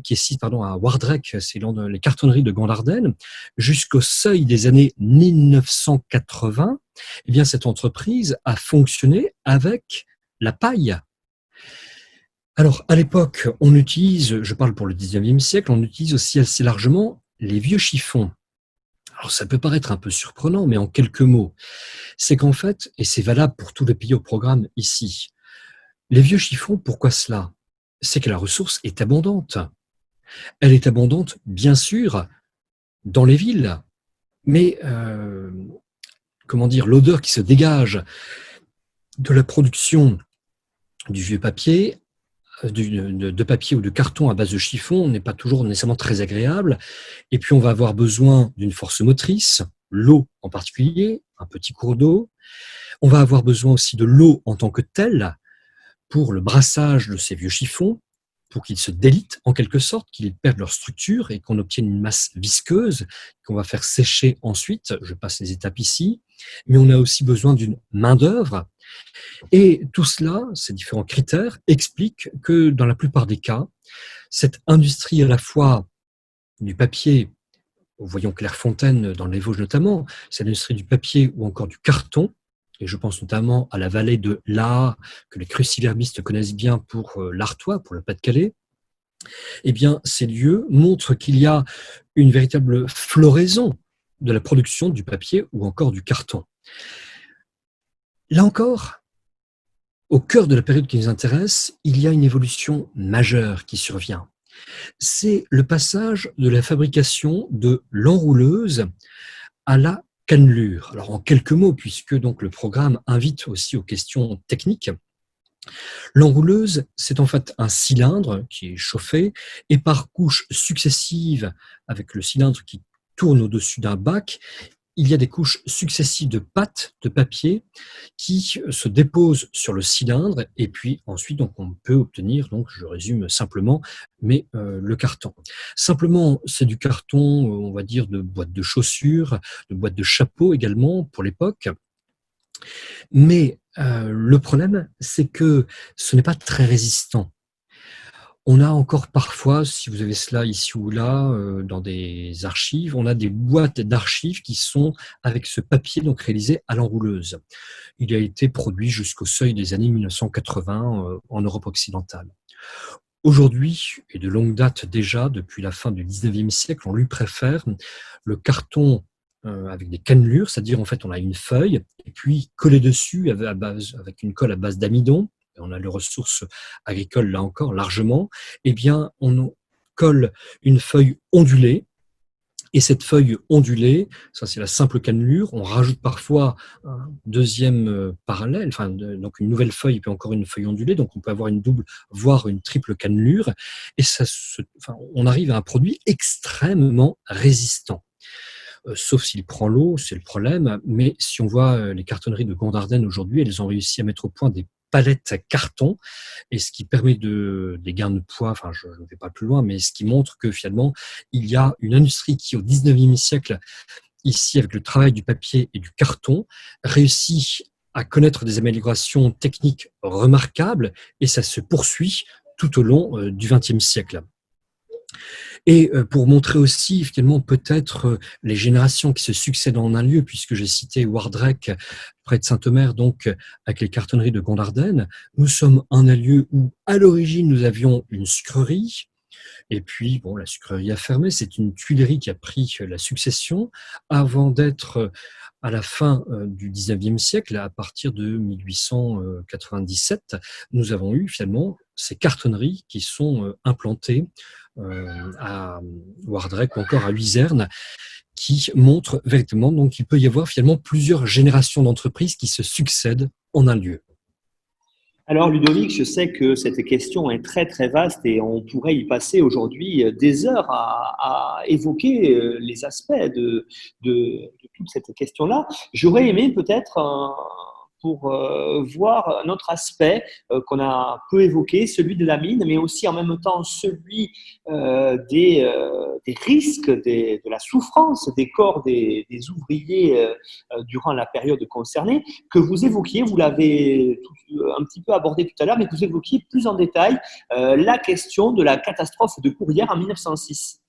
qui est sise à Wardrec, c'est dans les cartonneries de Gondardenne, jusqu'au seuil des années 1980, eh bien cette entreprise a fonctionné avec la paille. Alors, à l'époque, on utilise, je parle pour le 19e siècle, on utilise aussi assez largement les vieux chiffons. Alors, ça peut paraître un peu surprenant, mais en quelques mots, c'est qu'en fait, et c'est valable pour tous les pays au programme ici, les vieux chiffons, pourquoi cela? C'est que la ressource est abondante. Elle est abondante, bien sûr, dans les villes, mais comment dire, l'odeur qui se dégage de la production du vieux papier, de papier ou de carton à base de chiffon n'est pas toujours nécessairement très agréable. Et puis, on va avoir besoin d'une force motrice, l'eau en particulier, un petit cours d'eau. On va avoir besoin aussi de l'eau en tant que telle pour le brassage de ces vieux chiffons, pour qu'ils se délitent en quelque sorte, qu'ils perdent leur structure et qu'on obtienne une masse visqueuse qu'on va faire sécher ensuite. Je passe les étapes ici. Mais on a aussi besoin d'une main-d'œuvre. Et tout cela, ces différents critères, expliquent que dans la plupart des cas, cette industrie à la fois du papier, voyons Clairefontaine dans les Vosges notamment, c'est l'industrie du papier ou encore du carton, et je pense notamment à la vallée de l'Aa, que les cruciverbistes connaissent bien pour l'Artois, pour le Pas-de-Calais, eh bien, ces lieux montrent qu'il y a une véritable floraison de la production du papier ou encore du carton. Là encore, au cœur de la période qui nous intéresse, il y a une évolution majeure qui survient. C'est le passage de la fabrication de l'enrouleuse à la cannelure. Alors en quelques mots, puisque donc le programme invite aussi aux questions techniques, l'enrouleuse, c'est en fait un cylindre qui est chauffé et par couches successives, avec le cylindre qui tourne au-dessus d'un bac, il y a des couches successives de pâte de papier qui se déposent sur le cylindre et puis ensuite donc on peut obtenir, donc je résume simplement, mais le carton. Simplement, c'est du carton, on va dire, de boîtes de chaussures, de boîtes de chapeaux également pour l'époque. Mais le problème, c'est que ce n'est pas très résistant. On a encore parfois, si vous avez cela ici ou là, dans des archives, on a des boîtes d'archives qui sont avec ce papier donc réalisé à l'enrouleuse. Il a été produit jusqu'au seuil des années 1980 en Europe occidentale. Aujourd'hui, et de longue date déjà, depuis la fin du 19e siècle, on lui préfère le carton avec des cannelures, c'est-à-dire en fait on a une feuille et puis collé dessus avec une colle à base d'amidon. On a les ressources agricoles là encore largement. Eh bien, on colle une feuille ondulée. Et cette feuille ondulée, ça c'est la simple cannelure, on rajoute parfois un deuxième parallèle, donc une nouvelle feuille et puis encore une feuille ondulée, donc on peut avoir une double, voire une triple cannelure, et on arrive à un produit extrêmement résistant. Sauf s'il prend l'eau, c'est le problème, mais si on voit les cartonneries de Gondardenne aujourd'hui, elles ont réussi à mettre au point des palettes carton, et ce qui permet des gains de poids, je ne vais pas plus loin, mais ce qui montre que finalement, il y a une industrie qui, au 19e siècle, ici, avec le travail du papier et du carton, réussit à connaître des améliorations techniques remarquables, et ça se poursuit tout au long du 20e siècle. Et pour montrer aussi finalement peut-être les générations qui se succèdent en un lieu, puisque j'ai cité Wardrec près de Saint-Omer, donc avec les cartonneries de Gondardenne, nous sommes en un lieu où à l'origine nous avions une sucrerie, et puis bon, la sucrerie a fermé, c'est une tuilerie qui a pris la succession avant d'être à la fin du 19e siècle, à partir de 1897, nous avons eu finalement ces cartonneries qui sont implantées à Wardrec ou encore à Luzerne, qui montrent véritablement donc qu'il peut y avoir finalement plusieurs générations d'entreprises qui se succèdent en un lieu. Alors Ludovic, je sais que cette question est très très vaste et on pourrait y passer aujourd'hui des heures à évoquer les aspects de toute cette question-là. J'aurais aimé peut-être pour voir un autre aspect qu'on a peu évoqué, celui de la mine, mais aussi en même temps celui des risques, de la souffrance des corps des ouvriers durant la période concernée, que vous évoquiez, vous l'avez un petit peu abordé tout à l'heure, mais que vous évoquiez plus en détail la question de la catastrophe de Courrières en 1906.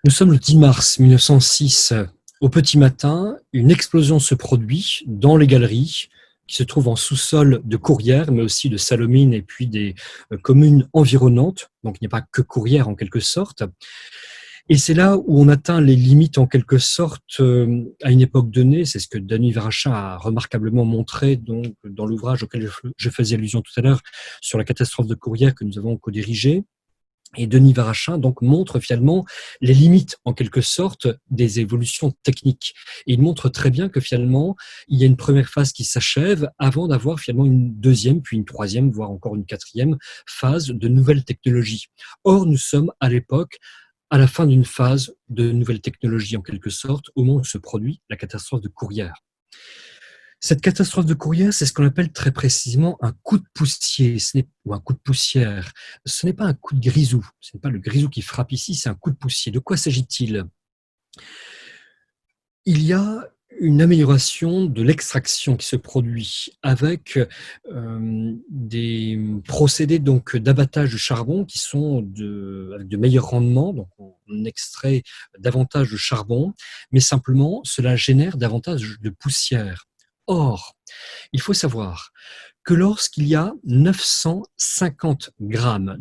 Nous sommes le 10 mars 1906. Au petit matin, une explosion se produit dans les galeries qui se trouvent en sous-sol de Courrières, mais aussi de Salomine et puis des communes environnantes. Donc, il n'y a pas que Courrières en quelque sorte. Et c'est là où on atteint les limites en quelque sorte à une époque donnée. C'est ce que Denis Varachin a remarquablement montré donc, dans l'ouvrage auquel je faisais allusion tout à l'heure sur la catastrophe de Courrières que nous avons co-dirigé. Et Denis Varachin donc montre finalement les limites en quelque sorte des évolutions techniques. Et il montre très bien que finalement il y a une première phase qui s'achève avant d'avoir finalement une deuxième, puis une troisième, voire encore une quatrième phase de nouvelles technologies. Or nous sommes à l'époque à la fin d'une phase de nouvelles technologies en quelque sorte au moment où se produit la catastrophe de Courrières. Cette catastrophe de Courrières, c'est ce qu'on appelle très précisément un coup de poussier ou un coup de poussière. Ce n'est pas un coup de grisou, ce n'est pas le grisou qui frappe ici, c'est un coup de poussier. De quoi s'agit-il ? Il y a une amélioration de l'extraction qui se produit avec des procédés donc d'abattage de charbon qui sont avec de meilleurs rendements, donc on extrait davantage de charbon, mais simplement cela génère davantage de poussière. Or, il faut savoir que lorsqu'il y a 950 grammes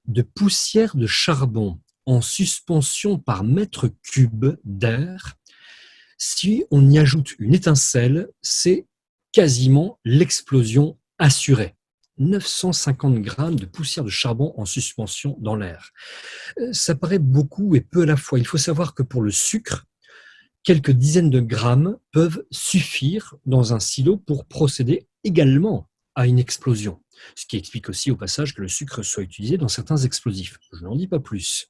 de poussière de charbon en suspension par mètre cube d'air, si on y ajoute une étincelle, c'est quasiment l'explosion assurée. 950 grammes de poussière de charbon en suspension dans l'air. Ça paraît beaucoup et peu à la fois. Il faut savoir que pour le sucre, quelques dizaines de grammes peuvent suffire dans un silo pour procéder également à une explosion. Ce qui explique aussi au passage que le sucre soit utilisé dans certains explosifs. Je n'en dis pas plus.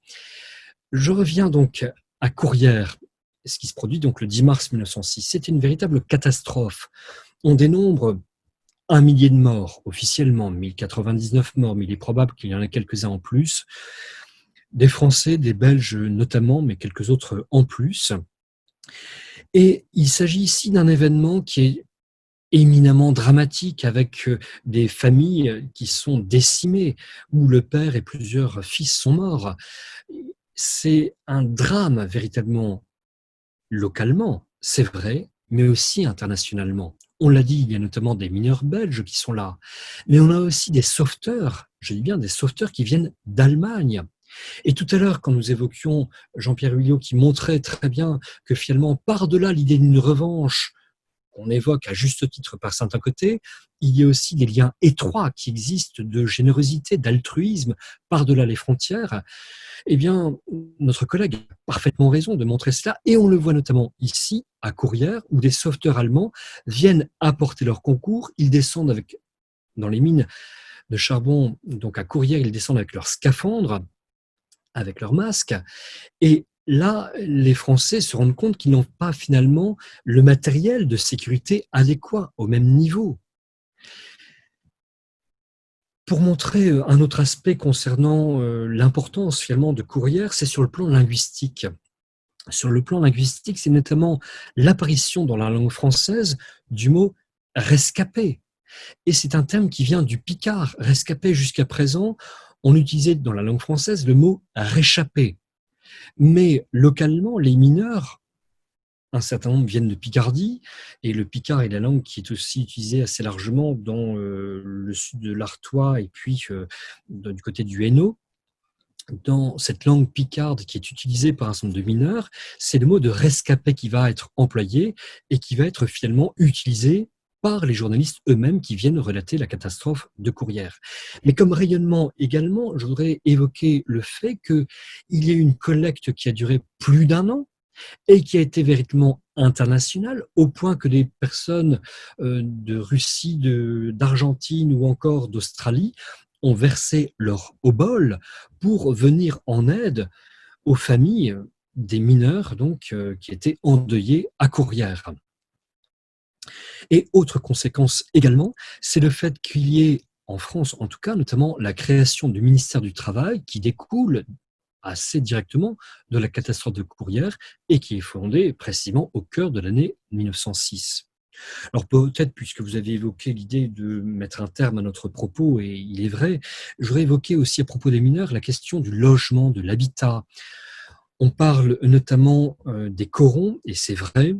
Je reviens donc à Courrières, ce qui se produit donc le 10 mars 1906. C'est une véritable catastrophe. On dénombre 1 millier de morts officiellement, 1099 morts, mais il est probable qu'il y en ait quelques-uns en plus. Des Français, des Belges notamment, mais quelques autres en plus. Et il s'agit ici d'un événement qui est éminemment dramatique avec des familles qui sont décimées, où le père et plusieurs fils sont morts. C'est un drame véritablement localement, c'est vrai, mais aussi internationalement. On l'a dit, il y a notamment des mineurs belges qui sont là, mais on a aussi des sauveteurs, je dis bien des sauveteurs qui viennent d'Allemagne. Et tout à l'heure, quand nous évoquions Jean-Pierre Huillot qui montrait très bien que finalement, par-delà l'idée d'une revanche, qu'on évoque à juste titre par certains côtés, il y a aussi des liens étroits qui existent de générosité, d'altruisme par-delà les frontières. Eh bien, notre collègue a parfaitement raison de montrer cela, et on le voit notamment ici, à Courrières, où des sauveteurs allemands viennent apporter leur concours. Ils descendent dans les mines de charbon, donc à Courrières, ils descendent avec leurs scaphandres, avec leurs masques, et là, les Français se rendent compte qu'ils n'ont pas finalement le matériel de sécurité adéquat au même niveau. Pour montrer un autre aspect concernant l'importance finalement de Courrières, c'est sur le plan linguistique. Sur le plan linguistique, c'est notamment l'apparition dans la langue française du mot rescapé. Et c'est un terme qui vient du picard. Rescapé, jusqu'à présent, on utilisait dans la langue française le mot réchappé. Mais localement, les mineurs, un certain nombre viennent de Picardie, et le picard est la langue qui est aussi utilisée assez largement dans le sud de l'Artois et puis du côté du Hainaut. Dans cette langue picarde qui est utilisée par un certain nombre de mineurs, c'est le mot de rescapé qui va être employé et qui va être finalement utilisé par les journalistes eux-mêmes qui viennent relater la catastrophe de Courrières. Mais comme rayonnement également, je voudrais évoquer le fait qu'il y a eu une collecte qui a duré plus d'1 an et qui a été véritablement internationale, au point que des personnes de Russie, d'Argentine ou encore d'Australie ont versé leur obol pour venir en aide aux familles des mineurs donc, qui étaient endeuillés à Courrières. Et autre conséquence également, c'est le fait qu'il y ait, en France en tout cas, notamment la création du ministère du Travail qui découle assez directement de la catastrophe de Courrières et qui est fondée précisément au cœur de l'année 1906. Alors peut-être, puisque vous avez évoqué l'idée de mettre un terme à notre propos, et il est vrai, j'aurais évoqué aussi à propos des mineurs la question du logement, de l'habitat. On parle notamment des corons, et c'est vrai,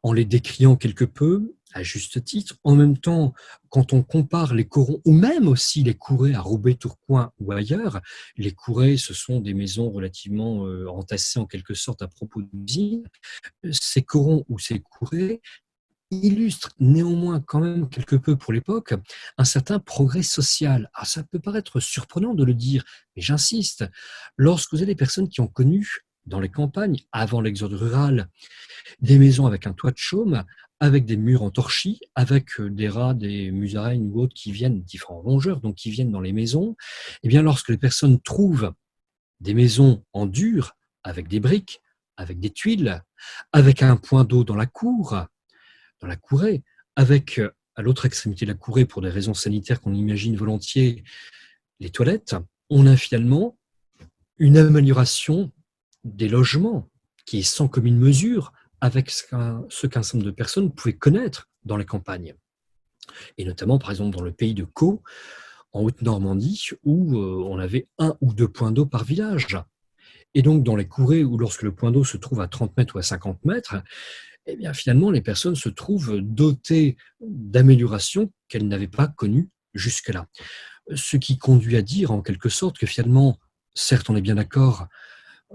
en les décriant quelque peu, à juste titre. En même temps, quand on compare les corons, ou même aussi les courets à Roubaix, Tourcoing ou ailleurs, les courets, ce sont des maisons relativement entassées en quelque sorte à propos d'usines. Ces corons ou ces courets illustre néanmoins quand même quelque peu pour l'époque un certain progrès social. Alors ça peut paraître surprenant de le dire, mais j'insiste, lorsque vous avez des personnes qui ont connu dans les campagnes, avant l'exode rural, des maisons avec un toit de chaume, avec des murs en torchis, avec des rats, des musaraignes ou autres qui viennent, différents rongeurs, donc qui viennent dans les maisons, eh bien lorsque les personnes trouvent des maisons en dur, avec des briques, avec des tuiles, avec un point d'eau dans la cour, dans la courée, avec à l'autre extrémité de la courée, pour des raisons sanitaires qu'on imagine volontiers, les toilettes, on a finalement une amélioration des logements qui est sans commune mesure avec ce qu'un certain nombre de personnes pouvaient connaître dans les campagnes. Et notamment, par exemple, dans le pays de Caux, en Haute-Normandie, où on avait 1 ou 2 points d'eau par village. Et donc, dans les courées où lorsque le point d'eau se trouve à 30 mètres ou à 50 mètres, eh bien, finalement, les personnes se trouvent dotées d'améliorations qu'elles n'avaient pas connues jusque-là. Ce qui conduit à dire, en quelque sorte, que finalement, certes, on est bien d'accord,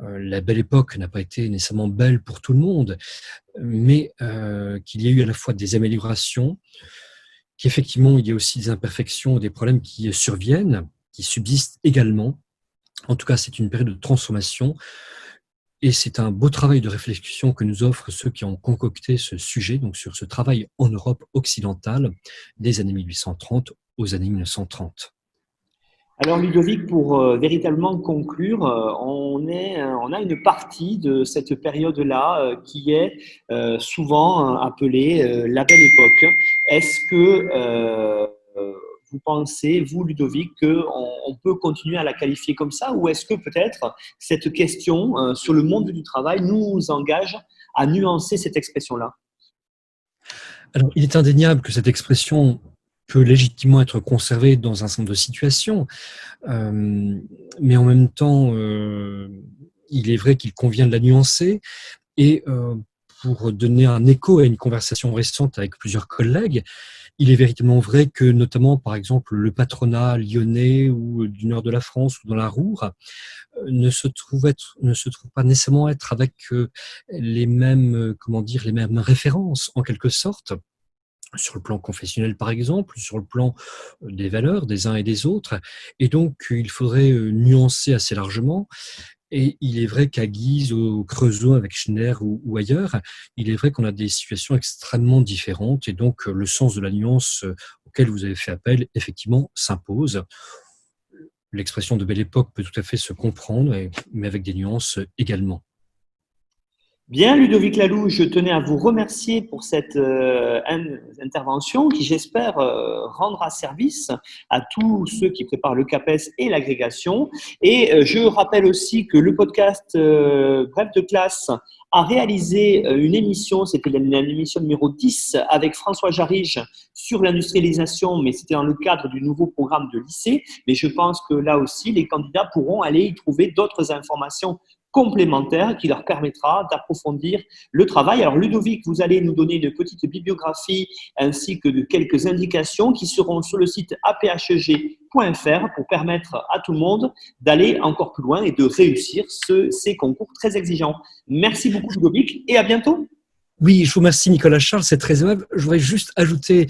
la belle époque n'a pas été nécessairement belle pour tout le monde, mais qu'il y a eu à la fois des améliorations, qu'effectivement, il y a aussi des imperfections, des problèmes qui surviennent, qui subsistent également. En tout cas, c'est une période de transformation. Et c'est un beau travail de réflexion que nous offrent ceux qui ont concocté ce sujet, donc sur ce travail en Europe occidentale des années 1830 aux années 1930. Alors Ludovic, pour véritablement conclure, on a une partie de cette période-là qui est souvent appelée la Belle Époque. Est-ce que vous pensez, vous Ludovic, qu'on peut continuer à la qualifier comme ça, ou est-ce que peut-être cette question sur le monde du travail nous engage à nuancer cette expression-là? Alors, il est indéniable que cette expression peut légitimement être conservée dans un certain nombre de situations, mais en même temps, il est vrai qu'il convient de la nuancer. Et pour donner un écho à une conversation récente avec plusieurs collègues, il est véritablement vrai que, notamment, par exemple, le patronat lyonnais ou du nord de la France ou dans la Ruhr ne se trouve pas nécessairement être avec les mêmes, comment dire, les mêmes références, en quelque sorte, sur le plan confessionnel, par exemple, sur le plan des valeurs des uns et des autres. Et donc, il faudrait nuancer assez largement. Et il est vrai qu'à Guise, au Creusot, avec Schner ou ailleurs, il est vrai qu'on a des situations extrêmement différentes et donc le sens de la nuance auquel vous avez fait appel, effectivement, s'impose. L'expression de belle époque peut tout à fait se comprendre, mais avec des nuances également. Bien, Ludovic Laloux, je tenais à vous remercier pour cette intervention qui, j'espère, rendra service à tous ceux qui préparent le CAPES et l'agrégation. Et je rappelle aussi que le podcast Bref de classe a réalisé une émission, c'était l'émission numéro 10 avec François Jarige sur l'industrialisation, mais c'était dans le cadre du nouveau programme de lycée. Mais je pense que là aussi, les candidats pourront aller y trouver d'autres informations complémentaire qui leur permettra d'approfondir le travail. Alors Ludovic, vous allez nous donner une petite bibliographie ainsi que de quelques indications qui seront sur le site apheg.fr pour permettre à tout le monde d'aller encore plus loin et de réussir ces concours très exigeants. Merci beaucoup Ludovic et à bientôt. Oui, je vous remercie Nicolas Charles, c'est très aimable. Je voudrais juste ajouter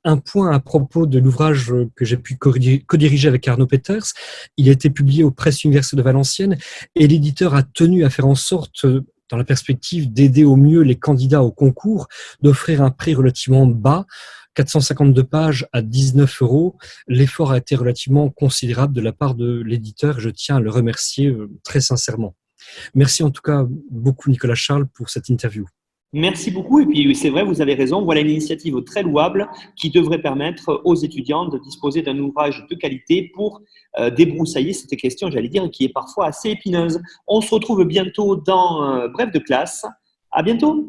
un point à propos de l'ouvrage que j'ai pu co-diriger avec Arnaud Peters. Il a été publié aux Presses Universités de Valenciennes et l'éditeur a tenu à faire en sorte, dans la perspective d'aider au mieux les candidats au concours, d'offrir un prix relativement bas, 452 pages à 19 €. L'effort a été relativement considérable de la part de l'éditeur et je tiens à le remercier très sincèrement. Merci en tout cas beaucoup Nicolas Charles pour cette interview. Merci beaucoup. Et puis, c'est vrai, vous avez raison. Voilà une initiative très louable qui devrait permettre aux étudiants de disposer d'un ouvrage de qualité pour débroussailler cette question, j'allais dire, qui est parfois assez épineuse. On se retrouve bientôt dans Bref de classe. À bientôt.